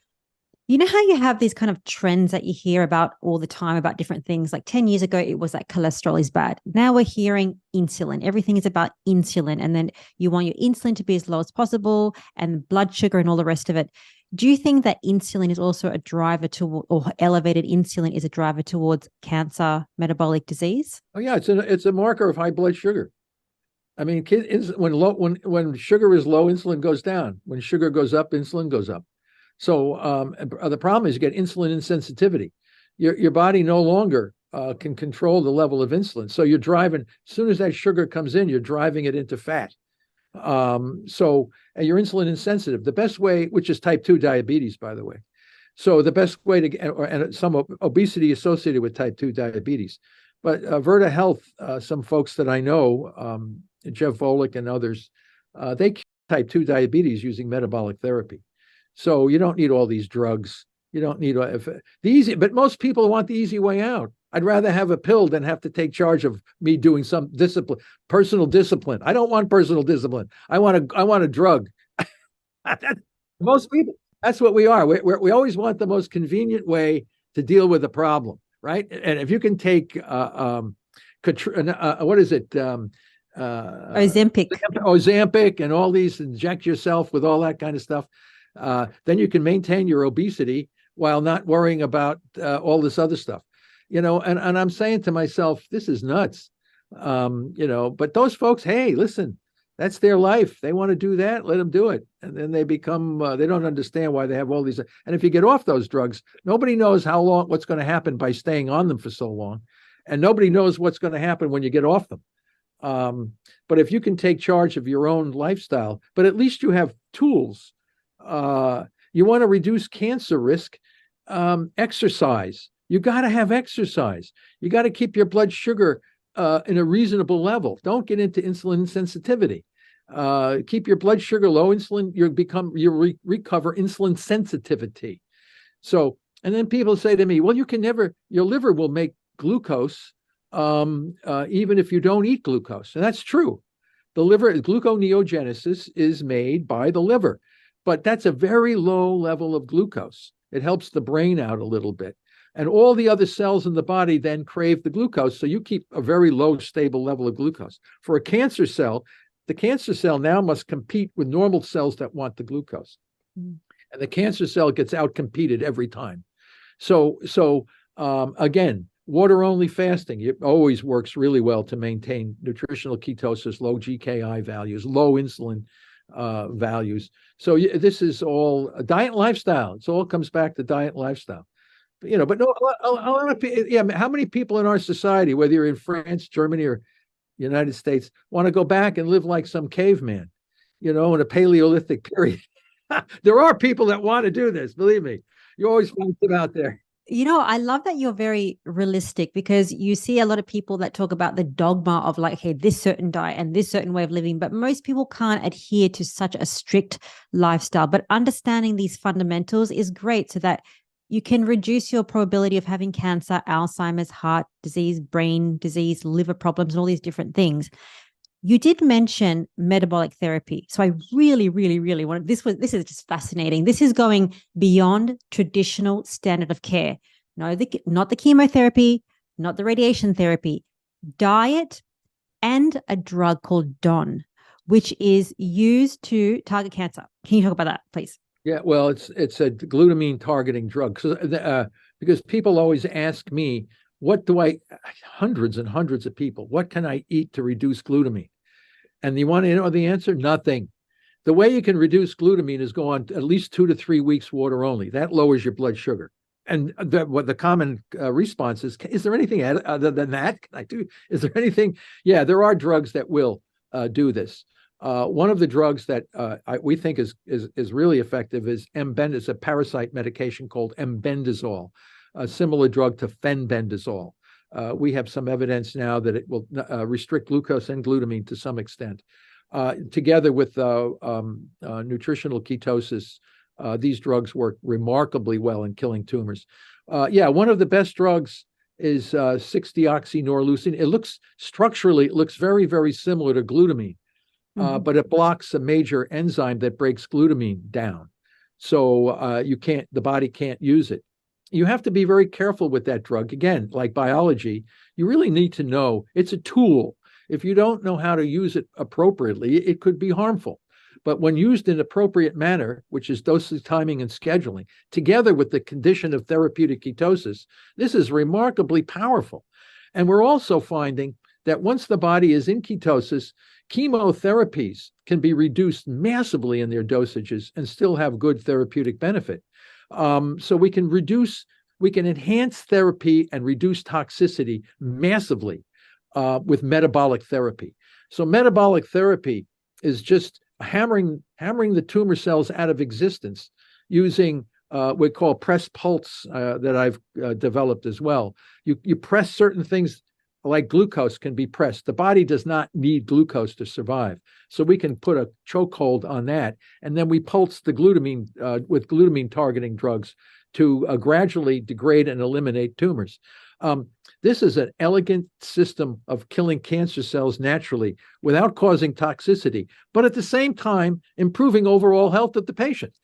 you know how you have these kind of trends that you hear about all the time about different things. Like 10 years ago, it was like cholesterol is bad. Now we're hearing insulin. Everything is about insulin. And then you want your insulin to be as low as possible, and blood sugar and all the rest of it. Do you think that insulin is also a driver or elevated insulin is a driver towards cancer, metabolic disease? Oh yeah, it's a marker of high blood sugar. I mean, when sugar is low, insulin goes down. When sugar goes up, insulin goes up. So the problem is you get insulin insensitivity. Your body no longer can control the level of insulin. So you're driving, as soon as that sugar comes in, you're driving it into fat. So you're insulin insensitive. The best way, which is type 2 diabetes, by the way. So the best way and some obesity associated with type 2 diabetes. But Virta Health, some folks that I know, Jeff Volek and others, they cure type 2 diabetes using metabolic therapy. So you don't need all these drugs. You don't need but most people want the easy way out. I'd rather have a pill than have to take charge of me doing some personal discipline. I don't want personal discipline. I want a drug. Most people, that's what we are. We always want the most convenient way to deal with a problem, right? And if you can take what is it? Ozempic and all these, inject yourself with all that kind of stuff. Then you can maintain your obesity while not worrying about all this other stuff, and I'm saying to myself, this is nuts, but those folks, hey, listen, that's their life. They want to do that, let them do it. And then they become, they don't understand why they have all these. And if you get off those drugs, nobody knows what's going to happen by staying on them for so long. And nobody knows what's going to happen when you get off them. But if you can take charge of your own lifestyle, but at least you have tools. You want to reduce cancer risk, exercise. You got to have exercise. You got to keep your blood sugar in a reasonable level. Don't get into insulin sensitivity. Keep your blood sugar low. You recover insulin sensitivity. So, and then people say to me, well, your liver will make glucose even if you don't eat glucose. And that's true. The liver, gluconeogenesis is made by the liver. But that's a very low level of glucose. It helps the brain out a little bit. And all the other cells in the body then crave the glucose. So you keep a very low, stable level of glucose. For a cancer cell, the cancer cell now must compete with normal cells that want the glucose. And the cancer cell gets outcompeted every time. So again, water-only fasting, it always works really well to maintain nutritional ketosis, low GKI values, low insulin values. So this is all a diet and lifestyle. It all comes back to diet and lifestyle. But no, a lot of people, how many people in our society, whether you're in France, Germany, or United States, want to go back and live like some caveman, in a Paleolithic period? There are people that want to do this, believe me. You always find them out there. I love that you're very realistic, because you see a lot of people that talk about the dogma of like, hey, this certain diet and this certain way of living, but most people can't adhere to such a strict lifestyle. But understanding these fundamentals is great so that you can reduce your probability of having cancer, Alzheimer's, heart disease, brain disease, liver problems, and all these different things. You did mention metabolic therapy. So I really, really, really want this is just fascinating. This is going beyond traditional standard of care. Not the chemotherapy, not the radiation therapy, diet, and a drug called DON. which is used to target cancer. Can you talk about that, please? Yeah, well, it's a glutamine targeting drug. Because people always ask me, what do I, hundreds and hundreds of people, what can I eat to reduce glutamine? And you want to know the answer? Nothing. The way you can reduce glutamine is go on at least 2 to 3 weeks water only. That lowers your blood sugar. And what the common response is there anything other than that? Can I do? Is there anything? Yeah, there are drugs that will do this. One of the drugs that we think is really effective is it's a parasite medication called embendazole, a similar drug to fenbendazole. We have some evidence now that it will restrict glucose and glutamine to some extent. Together with nutritional ketosis, these drugs work remarkably well in killing tumors. One of the best drugs is 6-deoxynorlucine. It looks very, very similar to glutamine. But it blocks a major enzyme that breaks glutamine down. So the body can't use it. You have to be very careful with that drug. Again, like biology, you really need to know it's a tool. If you don't know how to use it appropriately, it could be harmful. But when used in appropriate manner, which is dosage timing and scheduling, together with the condition of therapeutic ketosis, this is remarkably powerful. And we're also finding that once the body is in ketosis, chemotherapies can be reduced massively in their dosages and still have good therapeutic benefit. So we can enhance therapy and reduce toxicity massively with metabolic therapy. So metabolic therapy is just hammering the tumor cells out of existence using we call press pulse that I've developed as well. You press certain things like glucose can be pressed. The body does not need glucose to survive. So we can put a chokehold on that. And then we pulse the glutamine with glutamine targeting drugs to gradually degrade and eliminate tumors. This is an elegant system of killing cancer cells naturally without causing toxicity, but at the same time, improving overall health of the patient.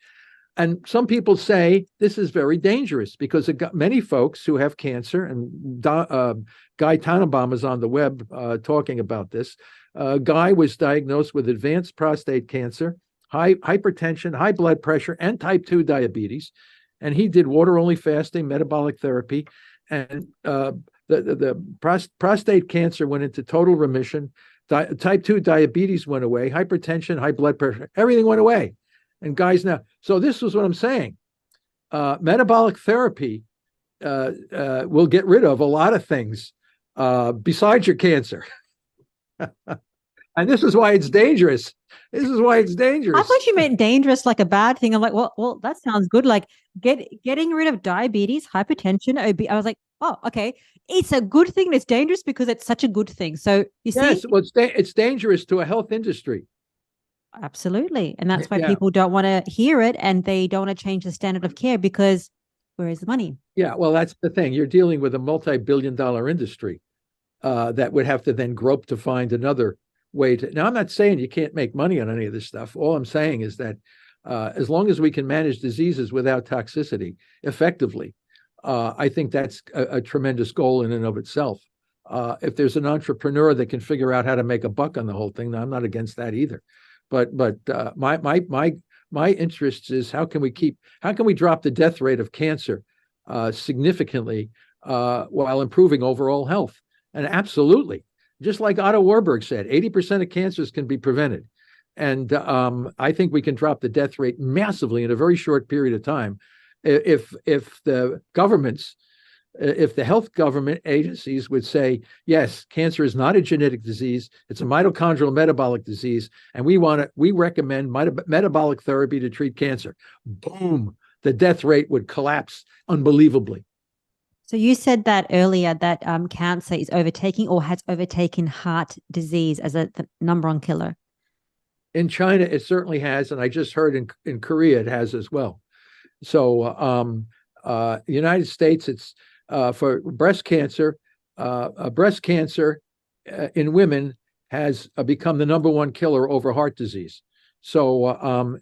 And some people say this is very dangerous because many folks who have cancer, and Guy Tannenbaum is on the web talking about this. Guy was diagnosed with advanced prostate cancer, hypertension, high blood pressure, and type 2 diabetes. And he did water-only fasting, metabolic therapy, and the prostate cancer went into total remission. Type 2 diabetes went away, hypertension, high blood pressure, everything went away. And guys now, so this was what I'm saying. Metabolic therapy will get rid of a lot of things besides your cancer. And this is why it's dangerous. This is why it's dangerous. I thought you meant dangerous like a bad thing. I'm like, well, that sounds good. Like getting rid of diabetes, hypertension, I was like, oh, okay. It's a good thing. It's dangerous because it's such a good thing. So you see, yes, well, it's dangerous to a health industry. Absolutely. And that's why people don't want to hear it and they don't want to change the standard of care because where is the money? Yeah, well, that's the thing. You're dealing with a multi-billion-dollar industry that would have to then grope to find another way to. Now, I'm not saying you can't make money on any of this stuff. All I'm saying is that as long as we can manage diseases without toxicity effectively, I think that's a tremendous goal in and of itself. If there's an entrepreneur that can figure out how to make a buck on the whole thing, I'm not against that either. But my interest is how can we drop the death rate of cancer significantly while improving overall health? And absolutely, just like Otto Warburg said, 80% of cancers can be prevented. And I think we can drop the death rate massively in a very short period of time if the governments, if the health government agencies would say, yes, cancer is not a genetic disease, it's a mitochondrial metabolic disease, and we recommend metabolic therapy to treat cancer. Boom, the death rate would collapse unbelievably. So you said that earlier that cancer is overtaking or has overtaken heart disease as the number one killer. In China, it certainly has, and I just heard in Korea it has as well. So the United States, it's for breast cancer. Breast cancer in women has become the number one killer over heart disease. So,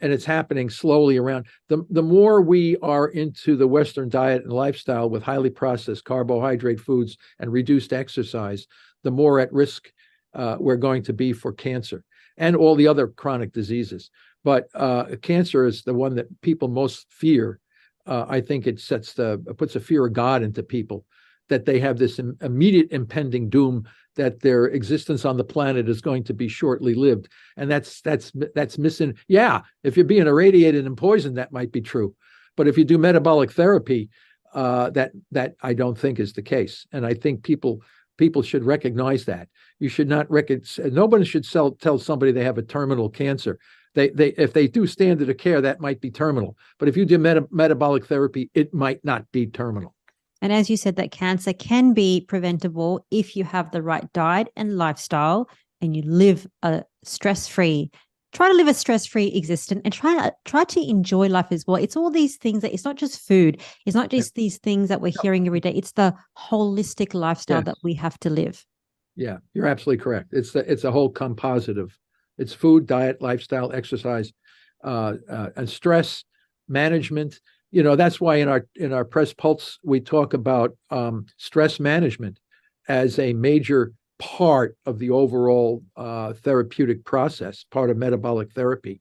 and it's happening slowly around. The more we are into the Western diet and lifestyle with highly processed carbohydrate foods and reduced exercise, the more at risk we're going to be for cancer. and all the other chronic diseases. But cancer is the one that people most fear. I think it puts a fear of God into people, that they have this immediate impending doom, that their existence on the planet is going to be shortly lived. And that's missing. Yeah, if you're being irradiated and poisoned, that might be true. But if you do metabolic therapy, that I don't think is the case. And I think people should recognize that. You should not nobody should tell somebody they have a terminal cancer. If they do standard of care, that might be terminal. But if you do metabolic therapy, it might not be terminal. And as you said, that cancer can be preventable if you have the right diet and lifestyle, and you live a stress-free. Try to live a stress-free existence, and try to enjoy life as well. It's all these things that it's not just food. It's not just these things that we're hearing every day. It's the holistic lifestyle that we have to live. Yeah, you're absolutely correct. It's a whole composite of it's food, diet, lifestyle, exercise, and stress management. That's why in our Press Pulse we talk about stress management as a major part of the overall therapeutic process, part of metabolic therapy.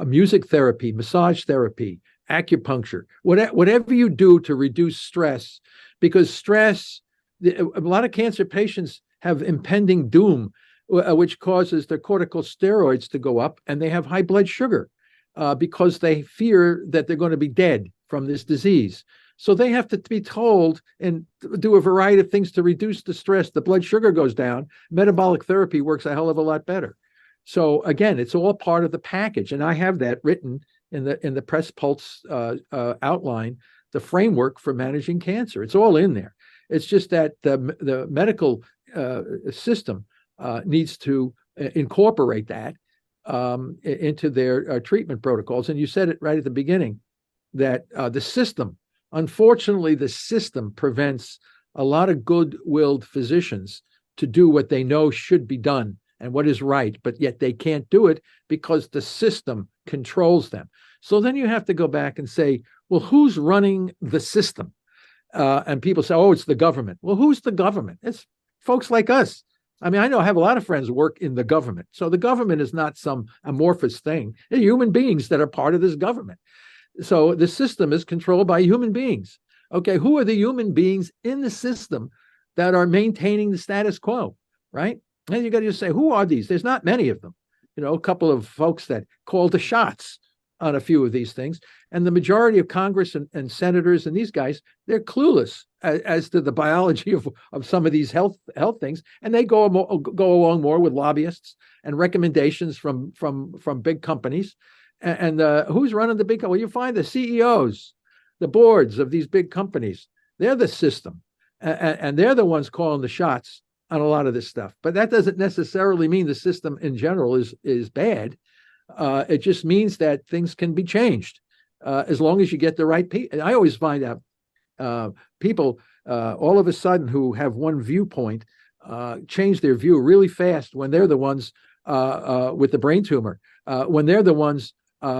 Music therapy, massage therapy, acupuncture, whatever you do to reduce stress, because stress, a lot of cancer patients have impending doom, which causes their corticosteroids to go up, and they have high blood sugar because they fear that they're going to be dead from this disease. So they have to be told and do a variety of things to reduce the stress. The blood sugar goes down. Metabolic therapy works a hell of a lot better. So again, it's all part of the package, and I have that written in the Press Pulse outline, the framework for managing cancer. It's all in there. It's just that the medical system needs to incorporate that into their treatment protocols. And you said it right at the beginning, that unfortunately, the system prevents a lot of good-willed physicians to do what they know should be done and what is right, but yet they can't do it because the system controls them. So then you have to go back and say, well, who's running the system? And people say, oh, it's the government. Well, who's the government? It's folks like us. I mean, I have a lot of friends who work in the government. So the government is not some amorphous thing. They're human beings that are part of this government. So the system is controlled by human beings. Okay, who are the human beings in the system that are maintaining the status quo, right? And you got to just say, who are these? There's not many of them. A couple of folks that call the shots on a few of these things. And the majority of Congress and senators and these guys, they're clueless as to the biology of some of these health things. And they go along more with lobbyists and recommendations from big companies. And who's running the big? Well, you find the CEOs, the boards of these big companies. They're the system, and they're the ones calling the shots on a lot of this stuff. But that doesn't necessarily mean the system in general is bad. It just means that things can be changed as long as you get the right people. I always find out people all of a sudden who have one viewpoint change their view really fast when they're the ones with the brain tumor, when they're the ones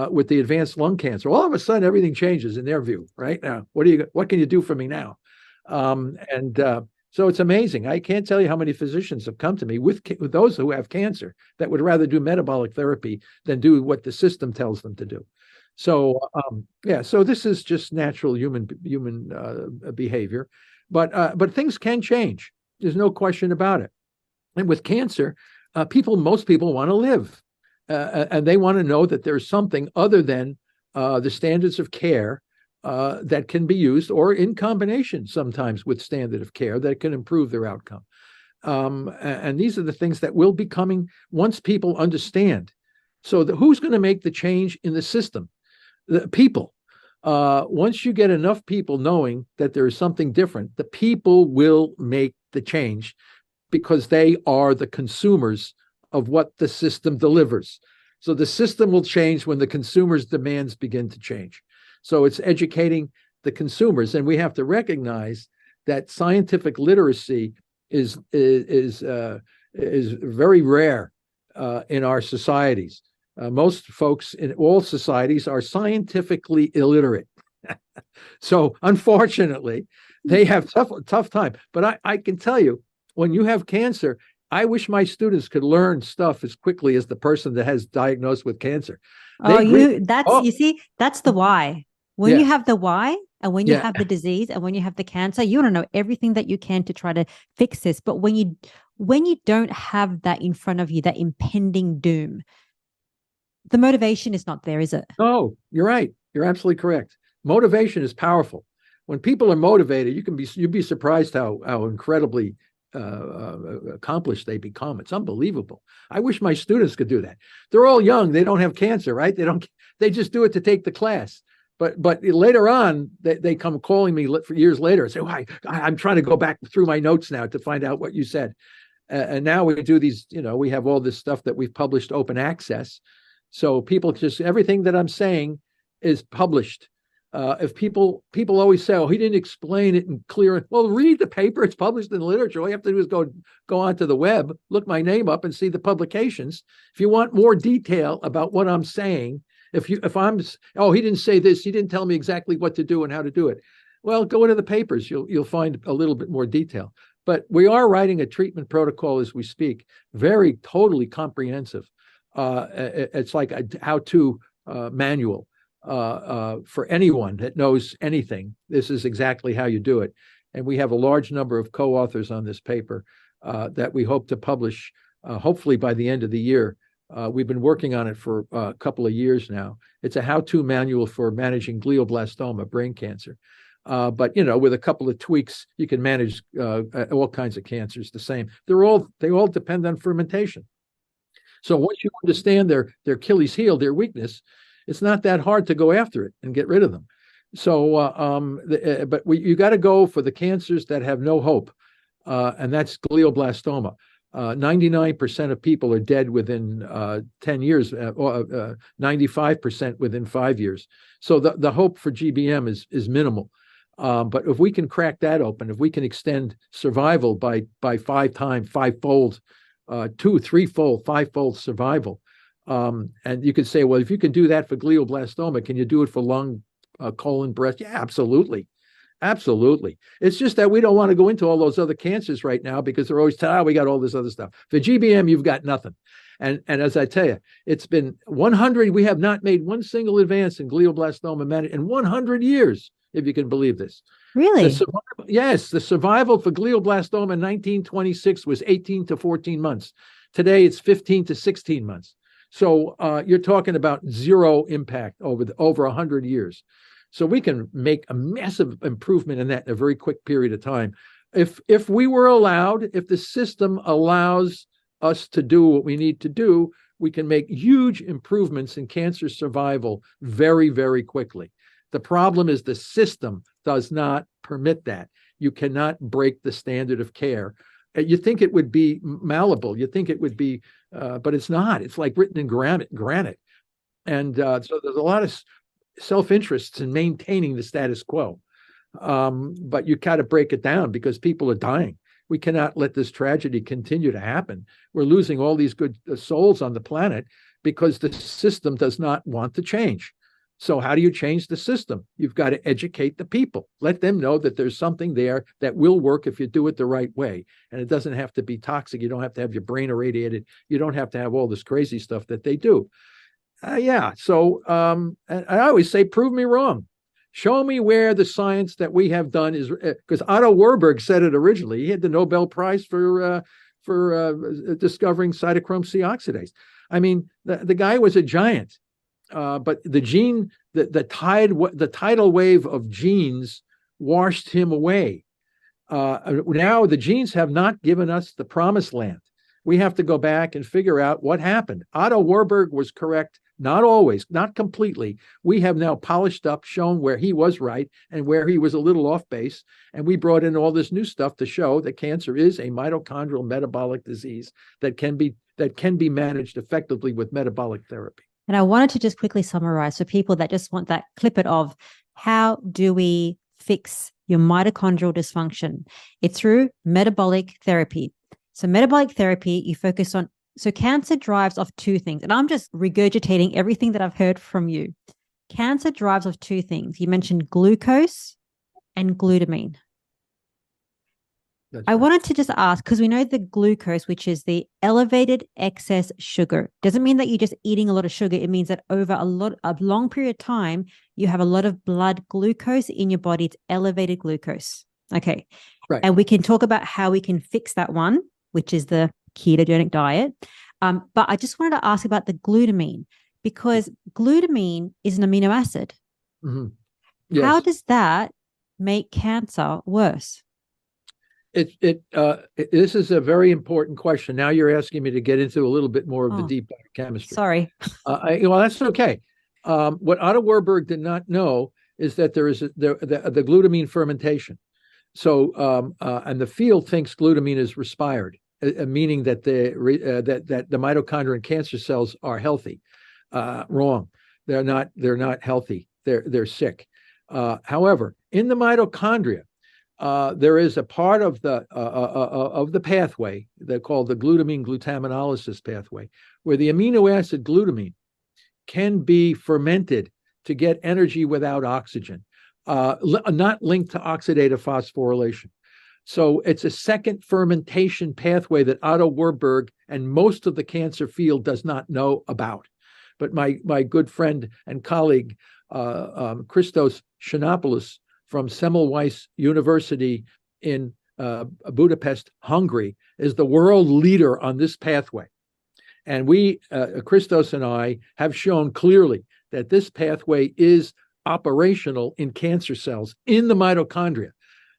with the advanced lung cancer. All of a sudden, everything changes in their view. Right now, what can you do for me now? So it's amazing. I can't tell you how many physicians have come to me with those who have cancer that would rather do metabolic therapy than do what the system tells them to do. So so this is just natural human behavior, but things can change. There's no question about it. And with cancer, most people want to live. And they want to know that there's something other than the standards of care that can be used, or in combination sometimes with standard of care, that can improve their outcome. And these are the things that will be coming once people understand. So who's going to make the change in the system? The people. Once you get enough people knowing that there is something different, the people will make the change because they are the consumers of what the system delivers. So the system will change when the consumer's demands begin to change. So it's educating the consumers, and we have to recognize that scientific literacy is very rare in our societies. Most folks in all societies are scientifically illiterate. So unfortunately, they have tough time. But I can tell you, when you have cancer, I wish my students could learn stuff as quickly as the person that has diagnosed with cancer. Oh, Oh, you see, that's the why. When you yeah, have the why and when you yeah. have the disease and when you have the cancer, you want to know everything that you can to try to fix this. But when you don't have that in front of you, that impending doom, the motivation is not there, is it? No, you're right. You're absolutely correct. Motivation is powerful. When people are motivated, you'd be surprised how incredibly accomplished they become. It's unbelievable. I wish my students could do that. They're all young. They don't have cancer, right? They just do it to take the class. But later on, they come calling me for years later and say, "Oh, I'm trying to go back through my notes now to find out what you said." And now we do these, we have all this stuff that we've published open access. So people everything that I'm saying is published. If people always say, "Oh, he didn't explain it in clear," well, read the paper. It's published in the literature. All you have to do is go onto the web, look my name up, and see the publications. If you want more detail about what I'm saying, if I'm, "Oh, he didn't say this, he didn't tell me exactly what to do and how to do it," well, go into the papers. You'll find a little bit more detail. But we are writing a treatment protocol as we speak, totally comprehensive. It's like a how-to manual. For anyone that knows anything, this is exactly how you do it. And we have a large number of co-authors on this paper that we hope to publish, hopefully by the end of the year. We've been working on it for a couple of years now. It's a how-to manual for managing glioblastoma, brain cancer. But with a couple of tweaks, you can manage all kinds of cancers the same. They all depend on fermentation. So once you understand their Achilles heel, their weakness, it's not that hard to go after it and get rid of them. So, but you got to go for the cancers that have no hope, and that's glioblastoma. 99% of people are dead within 10 years, 95% within 5 years. So the hope for GBM is minimal. But if we can crack that open, if we can extend survival by fivefold, threefold, fivefold survival. And you could say, well, if you can do that for glioblastoma, can you do it for lung, colon, breast? Yeah, absolutely. Absolutely. It's just that we don't want to go into all those other cancers right now because they're always telling, we got all this other stuff. For GBM, you've got nothing. And as I tell you, it's been 100. We have not made one single advance in glioblastoma management in 100 years, if you can believe this. Really? Yes, the survival for glioblastoma in 1926 was 18 to 14 months. Today, it's 15 to 16 months. So you're talking about zero impact over 100 years. So we can make a massive improvement in that in a very quick period of time. If we were allowed, if the system allows us to do what we need to do, we can make huge improvements in cancer survival very, very quickly. The problem is the system does not permit that. You cannot break the standard of care. You think it would be malleable. You think it would be, but it's not. It's like written in granite. And so there's a lot of self-interests in maintaining the status quo. But you got to break it down because people are dying. We cannot let this tragedy continue to happen. We're losing all these good souls on the planet because the system does not want to change. So how do you change the system? You've got to educate the people. Let them know that there's something there that will work if you do it the right way. And it doesn't have to be toxic. You don't have to have your brain irradiated. You don't have to have all this crazy stuff that they do. So I always say, prove me wrong. Show me where the science that we have done is, because Otto Warburg said it originally. He had the Nobel Prize for discovering cytochrome C oxidase. I mean, the guy was a giant. But the tidal wave of genes washed him away. Now the genes have not given us the promised land. We have to go back and figure out what happened. Otto Warburg was correct, not always, not completely. We have now polished up, shown where he was right and where he was a little off base. And we brought in all this new stuff to show that cancer is a mitochondrial metabolic disease that can be managed effectively with metabolic therapy. And I wanted to just quickly summarize for people that just want that clipper of how do we fix your mitochondrial dysfunction? It's through metabolic therapy. So metabolic therapy, you focus on, so cancer drives off two things. And I'm just regurgitating everything that I've heard from you. Cancer drives off two things. You mentioned glucose and glutamine. That's I right. wanted to just ask, because we know the glucose, which is the elevated excess sugar, doesn't mean that you're just eating a lot of sugar. It means that over a long period of time, you have a lot of blood glucose in your body. It's elevated glucose. Okay. Right. And we can talk about how we can fix that one, which is the ketogenic diet. But I just wanted to ask about the glutamine, because glutamine is an amino acid. Mm-hmm. How Yes. does that make cancer worse? This is a very important question. Now you're asking me to get into a little bit more of the Oh, deep biochemistry. sorry. Well, that's okay. What Otto Warburg did not know is that there is the glutamine fermentation. So, and the field thinks glutamine is respired, meaning that that the mitochondria in cancer cells are healthy. Wrong. They're not. They're not healthy. They're sick. However, in the mitochondria, there is a part of the pathway that called the glutamine glutaminolysis pathway, where the amino acid glutamine can be fermented to get energy without oxygen, not linked to oxidative phosphorylation. So it's a second fermentation pathway that Otto Warburg and most of the cancer field does not know about. But my good friend and colleague, Christos Xenopoulos from Semmelweis University in Budapest, Hungary, is the world leader on this pathway. And we, Christos and I, have shown clearly that this pathway is operational in cancer cells in the mitochondria.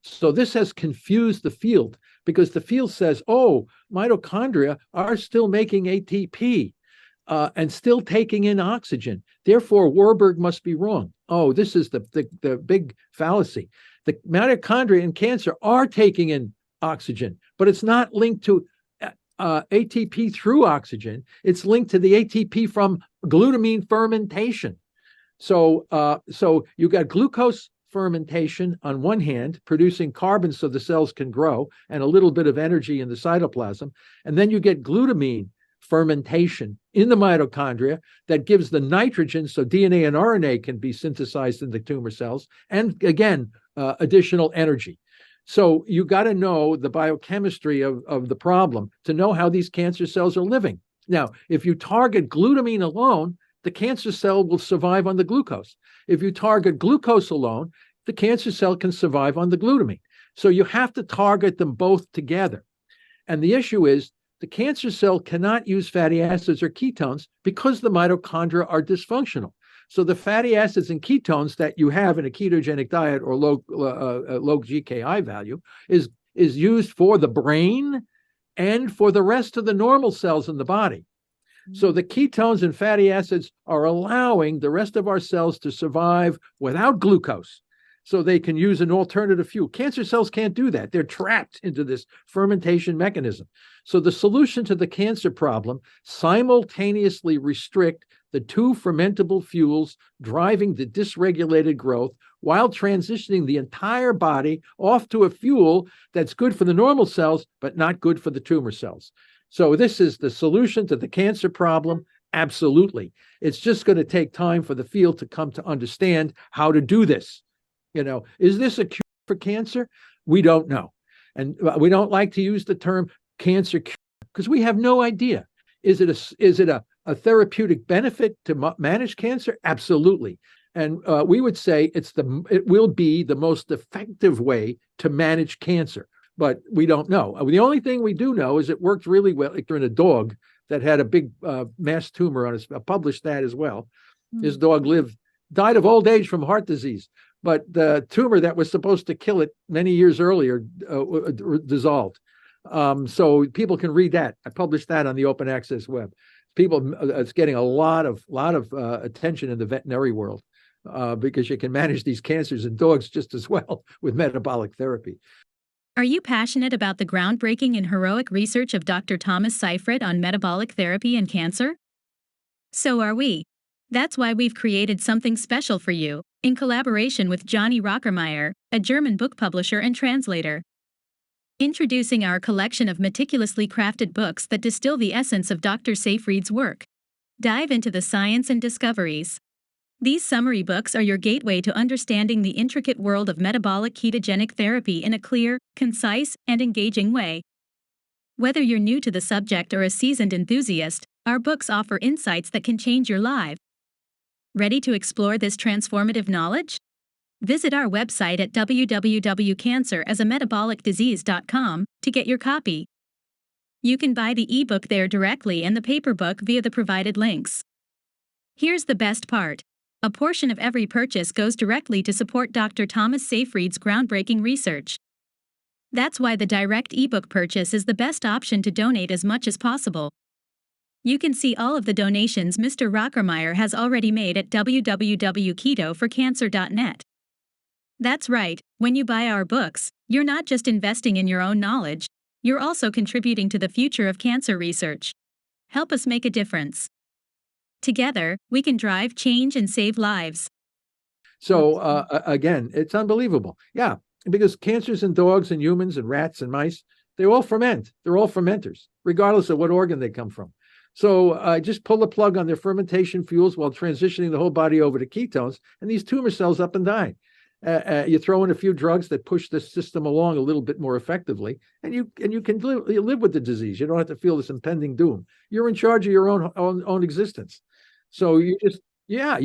So this has confused the field because the field says, oh, mitochondria are still making ATP and still taking in oxygen. Therefore, Warburg must be wrong. Oh, this is the big fallacy. The mitochondria in cancer are taking in oxygen, but it's not linked to ATP through oxygen. It's linked to the ATP from glutamine fermentation. So you got glucose fermentation on one hand, producing carbon so the cells can grow and a little bit of energy in the cytoplasm. And then you get glutamine fermentation in the mitochondria that gives the nitrogen so DNA and RNA can be synthesized in the tumor cells. And again, additional energy. So you got to know the biochemistry of the problem to know how these cancer cells are living. Now, if you target glutamine alone, the cancer cell will survive on the glucose. If you target glucose alone, the cancer cell can survive on the glutamine. So you have to target them both together. And the issue is the cancer cell cannot use fatty acids or ketones because the mitochondria are dysfunctional. So the fatty acids and ketones that you have in a ketogenic diet or low GKI value is used for the brain and for the rest of the normal cells in the body. So the ketones and fatty acids are allowing the rest of our cells to survive without glucose, so they can use an alternative fuel. Cancer cells can't do that. They're trapped into this fermentation mechanism. So the solution to the cancer problem, simultaneously restrict the two fermentable fuels driving the dysregulated growth while transitioning the entire body off to a fuel that's good for the normal cells, but not good for the tumor cells. So this is the solution to the cancer problem. Absolutely. It's just going to take time for the field to come to understand how to do this. Is this a cure for cancer? We don't know. And we don't like to use the term cancer cure because we have no idea. Is it a therapeutic benefit to manage cancer? Absolutely. And we would say it will be the most effective way to manage cancer, but we don't know. The only thing we do know is it worked really well. Like in a dog that had a big mass tumor on his, published that as well. His dog died of old age from heart disease, but the tumor that was supposed to kill it many years earlier dissolved. So people can read that. I published that on the open access web. It's getting a lot of attention in the veterinary world because you can manage these cancers in dogs just as well with metabolic therapy. Are you passionate about the groundbreaking and heroic research of Dr. Thomas Seyfried on metabolic therapy and cancer? So are we. That's why we've created something special for you, in collaboration with Johnny Rockermeyer, a German book publisher and translator. Introducing our collection of meticulously crafted books that distill the essence of Dr. Seyfried's work. Dive into the science and discoveries. These summary books are your gateway to understanding the intricate world of metabolic ketogenic therapy in a clear, concise, and engaging way. Whether you're new to the subject or a seasoned enthusiast, our books offer insights that can change your life. Ready to explore this transformative knowledge? Visit our website at www.cancerasametabolicdisease.com to get your copy. You can buy the ebook there directly and the paper book via the provided links. Here's the best part. A portion of every purchase goes directly to support Dr. Thomas Seyfried's groundbreaking research. That's why the direct ebook purchase is the best option to donate as much as possible. You can see all of the donations Mr. Rockermeyer has already made at www.ketoforcancer.net. That's right, when you buy our books, you're not just investing in your own knowledge, you're also contributing to the future of cancer research. Help us make a difference. Together, we can drive change and save lives. So again, it's unbelievable. Yeah, because cancers in dogs and humans and rats and mice, they all ferment. They're all fermenters, regardless of what organ they come from. So just pull the plug on their fermentation fuels while transitioning the whole body over to ketones, and these tumor cells up and die. You throw in a few drugs that push the system along a little bit more effectively, and you can live with the disease. You don't have to feel this impending doom. You're in charge of your own existence. So you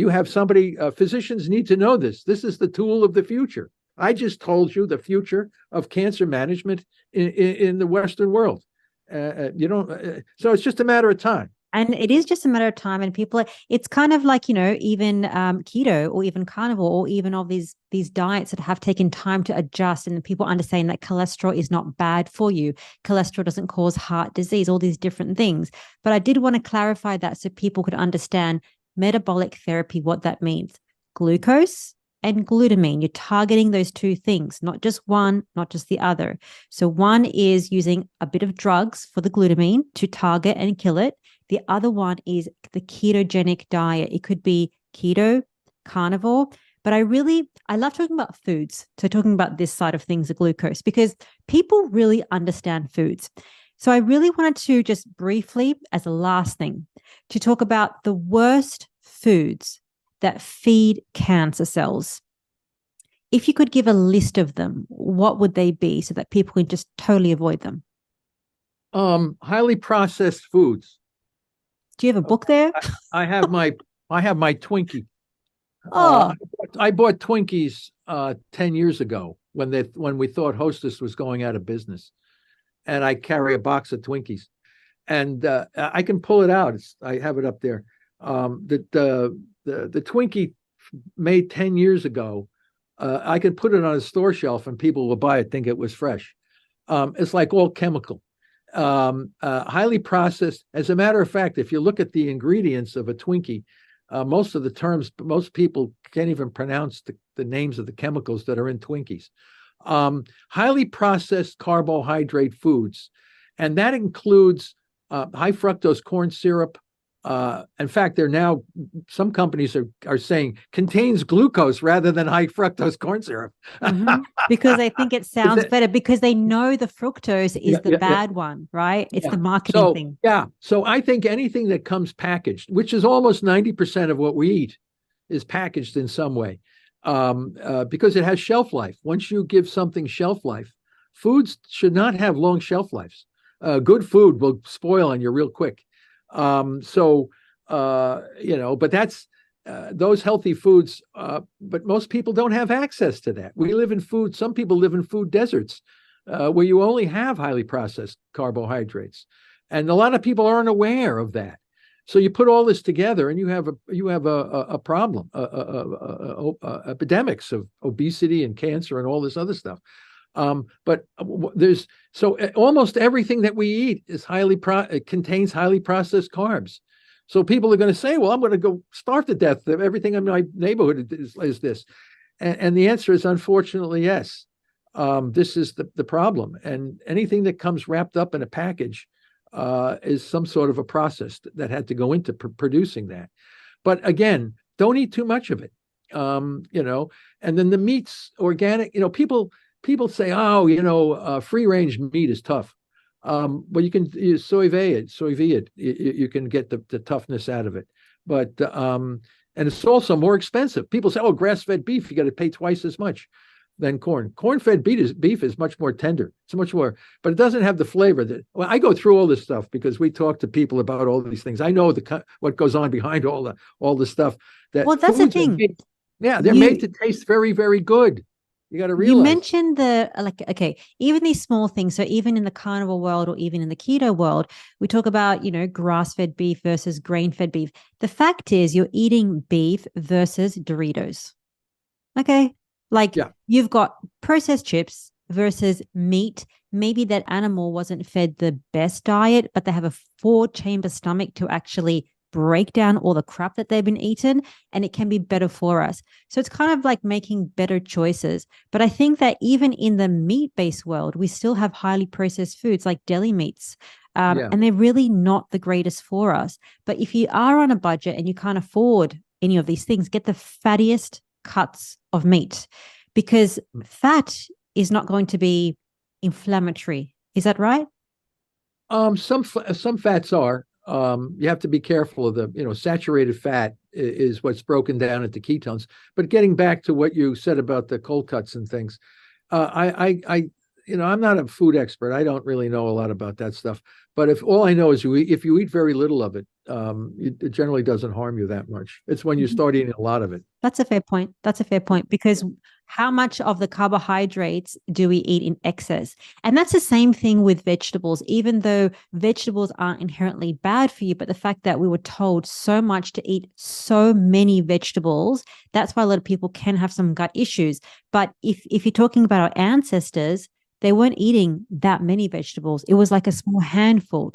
have somebody. Physicians need to know this. This is the tool of the future. I just told you the future of cancer management in the Western world. So it's just a matter of time. And it is just a matter of time. And people, it's kind of like, even keto or even carnivore or even all these diets that have taken time to adjust, and people understand that cholesterol is not bad for you. Cholesterol doesn't cause heart disease, all these different things. But I did want to clarify that so people could understand metabolic therapy, what that means. Glucose and glutamine, you're targeting those two things, not just one, not just the other. So one is using a bit of drugs for the glutamine to target and kill it. The other one is the ketogenic diet. It could be keto, carnivore, but I love talking about foods. So talking about this side of things, the glucose, because people really understand foods. So I really wanted to just briefly, as a last thing, to talk about the worst foods that feed cancer cells. If you could give a list of them, what would they be so that people can just totally avoid them? Highly processed foods. Do you have a book there? I have my Twinkie. Oh, I bought Twinkies 10 years ago when we thought Hostess was going out of business, and I carry a box of Twinkies, and I can pull it out. I have it up there. The Twinkie made 10 years ago, I could put it on a store shelf and people will buy it, think it was fresh. It's like all chemical. Highly processed. As a matter of fact, if you look at the ingredients of a Twinkie, most of the terms, most people can't even pronounce the names of the chemicals that are in Twinkies. Highly processed carbohydrate foods, and that includes high fructose corn syrup. In fact, some companies are saying contains glucose rather than high fructose corn syrup. Because I think it sounds better, because they know the fructose is the bad one, right? It's the marketing thing. Yeah. So I think anything that comes packaged, which is almost 90% of what we eat, is packaged in some way, because it has shelf life. Once you give something shelf life, foods should not have long shelf lives. Good food will spoil on you real quick. But that's those healthy foods, but most people don't have access to that. Some people live in food deserts, where you only have highly processed carbohydrates. And a lot of people aren't aware of that. So you put all this together and you have a problem, epidemics of obesity and cancer and all this other stuff. But almost everything that we eat is contains highly processed carbs. So people are going to say, well, I'm going to go starve to death. Everything in my neighborhood is this. And the answer is, unfortunately, yes. This is the problem. And anything that comes wrapped up in a package is some sort of a process that had to go into producing that. But again, don't eat too much of it. And then the meats, organic, people say, free range meat is tough. But you can soy vide, you can get the toughness out of it. But And it's also more expensive. People say, oh, grass-fed beef, you got to pay twice as much than corn. Corn-fed beef is much more tender. It's much more, but it doesn't have the flavor that. Well, I go through all this stuff because we talk to people about all these things. I know what goes on behind all the stuff that. Well, that's the thing. They're made to taste very, very good. You got to realize. You mentioned even these small things. So even in the carnivore world or even in the keto world, we talk about, grass-fed beef versus grain-fed beef. The fact is you're eating beef versus Doritos. Okay. You've got processed chips versus meat. Maybe that animal wasn't fed the best diet, but they have a 4-chamber stomach to actually break down all the crap that they've been eaten, and it can be better for us. So it's kind of like making better choices. But I think that even in the meat-based world, we still have highly processed foods like deli meats, and they're really not the greatest for us. But if you are on a budget and you can't afford any of these things, get the fattiest cuts of meat, because fat is not going to be inflammatory. Is that right? Some fats are. You have to be careful of the, saturated fat is what's broken down into ketones. But getting back to what you said about the cold cuts and things, I'm not a food expert. I don't really know a lot about that stuff. But if all I know is if you eat very little of it, it generally doesn't harm you that much. It's when you start eating a lot of it. That's a fair point. Because how much of the carbohydrates do we eat in excess? And that's the same thing with vegetables, even though vegetables aren't inherently bad for you. But the fact that we were told so much to eat so many vegetables, that's why a lot of people can have some gut issues. But if you're talking about our ancestors, they weren't eating that many vegetables. It was like a small handful.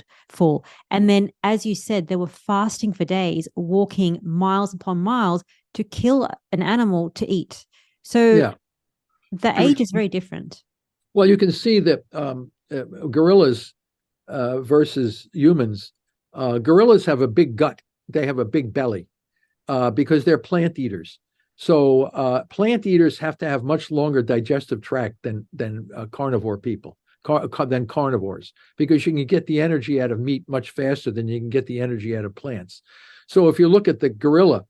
And then, as you said, they were fasting for days, walking miles upon miles to kill an animal to eat. So the age is very different. Well, you can see that gorillas versus humans, gorillas have a big gut. They have a big belly because they're plant eaters. So plant eaters have to have much longer digestive tract than carnivore people, than carnivores, because you can get the energy out of meat much faster than you can get the energy out of plants. So if you look at the gorilla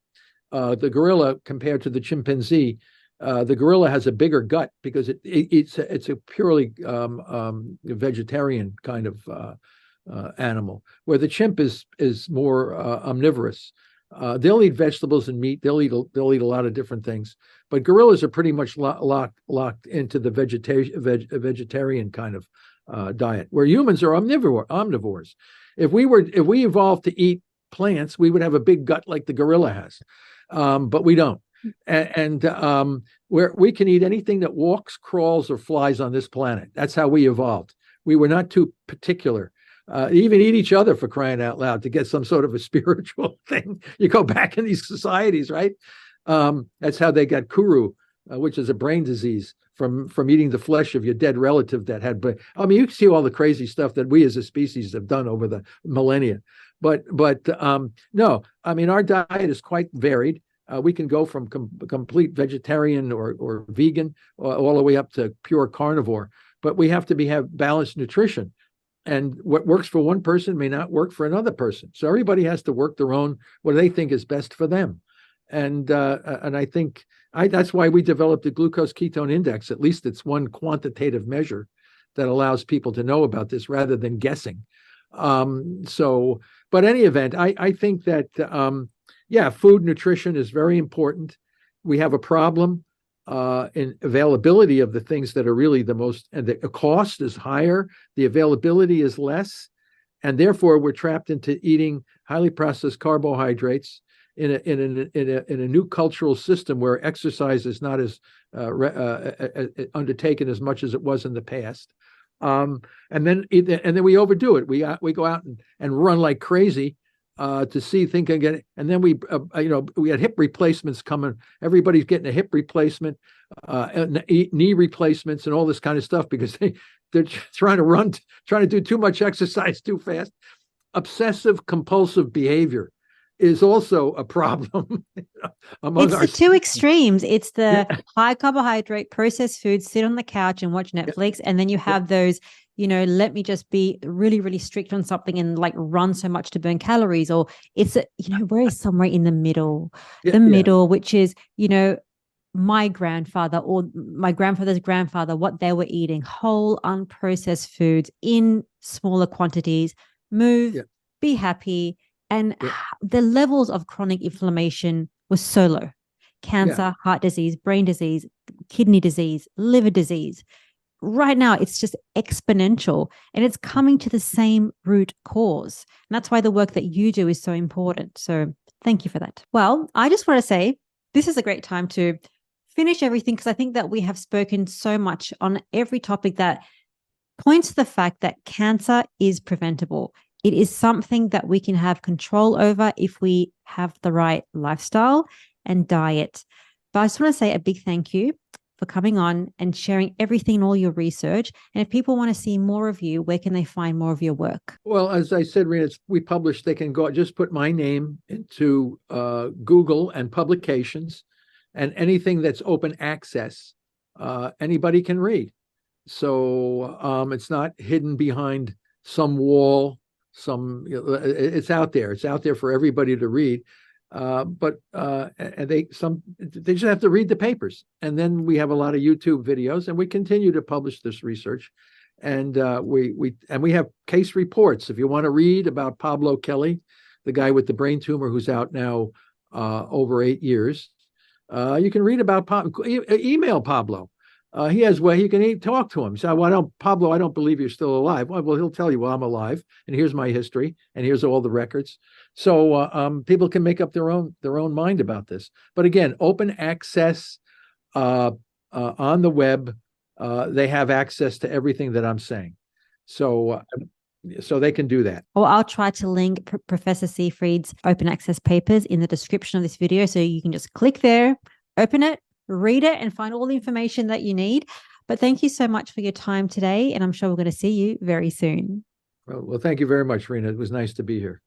compared to the chimpanzee, the gorilla has a bigger gut because it's a purely vegetarian kind of animal, where the chimp is more omnivorous. They'll eat vegetables and meat. They'll eat a lot of different things, but gorillas are pretty much locked into the vegetarian kind of diet, where humans are omnivores. If we evolved to eat plants, we would have a big gut like the gorilla has, but we don't. And where we can eat anything that walks, crawls, or flies on this planet. That's how we evolved. We were not too particular. Even eat each other, for crying out loud, to get some sort of a spiritual thing. You go back in these societies, right? That's how they got kuru, which is a brain disease from eating the flesh of your dead relative that had brain. I mean, you can see all the crazy stuff that we as a species have done over the millennia. But no, I mean, our diet is quite varied. We can go from complete vegetarian or vegan all the way up to pure carnivore, but we have to have balanced nutrition. And what works for one person may not work for another person. So everybody has to work their own, what they think is best for them. And I think that's why we developed the glucose ketone index. At least it's one quantitative measure that allows people to know about this rather than guessing. But any event, I think that, food nutrition is very important. We have a problem in availability of the things that are really the most, and the cost is higher, the availability is less, and therefore we're trapped into eating highly processed carbohydrates in a new cultural system where exercise is not as undertaken as much as it was in the past, and then we overdo it. We go out and run like crazy. Think again, and then we had hip replacements coming. Everybody's getting a hip replacement, knee replacements, and all this kind of stuff because they're trying to do too much exercise too fast. Obsessive compulsive behavior is also a problem. It's the two extremes. It's the high carbohydrate processed foods, sit on the couch and watch Netflix, and then you have those let me just be really, really strict on something and like run so much to burn calories, or it's, we're somewhere in the middle, which is, my grandfather or my grandfather's grandfather, what they were eating, whole unprocessed foods in smaller quantities, move, be happy. And the levels of chronic inflammation were so low. Cancer, heart disease, brain disease, kidney disease, liver disease. Right now, it's just exponential, and it's coming to the same root cause. And that's why the work that you do is so important. So thank you for that. Well, I just want to say this is a great time to finish everything, because I think that we have spoken so much on every topic that points to the fact that cancer is preventable. It is something that we can have control over if we have the right lifestyle and diet. But I just want to say a big thank you for coming on and sharing everything, all your research. And if people want to see more of you, where can they find more of your work? Well, as I said, Rena, we publish, they can go, just put my name into Google and publications, and anything that's open access, anybody can read. So it's not hidden behind some wall, it's out there. It's out there for everybody to read. But they just have to read the papers. And then we have a lot of YouTube videos, and we continue to publish this research. And we have case reports. If you want to read about Pablo Kelly, the guy with the brain tumor who's out now over 8 years, you can read about email Pablo. He has way you can talk to him. So, Pablo, I don't believe you're still alive. Well, he'll tell you, well, I'm alive, and here's my history, and here's all the records. So people can make up their own mind about this. But again, open access on the web. They have access to everything that I'm saying. So they can do that. Or I'll try to link Professor Seyfried's open access papers in the description of this video, so you can just click there, open it, read it, and find all the information that you need. But thank you so much for your time today, and I'm sure we're going to see you very soon. Well, thank you very much, Rena. It was nice to be here.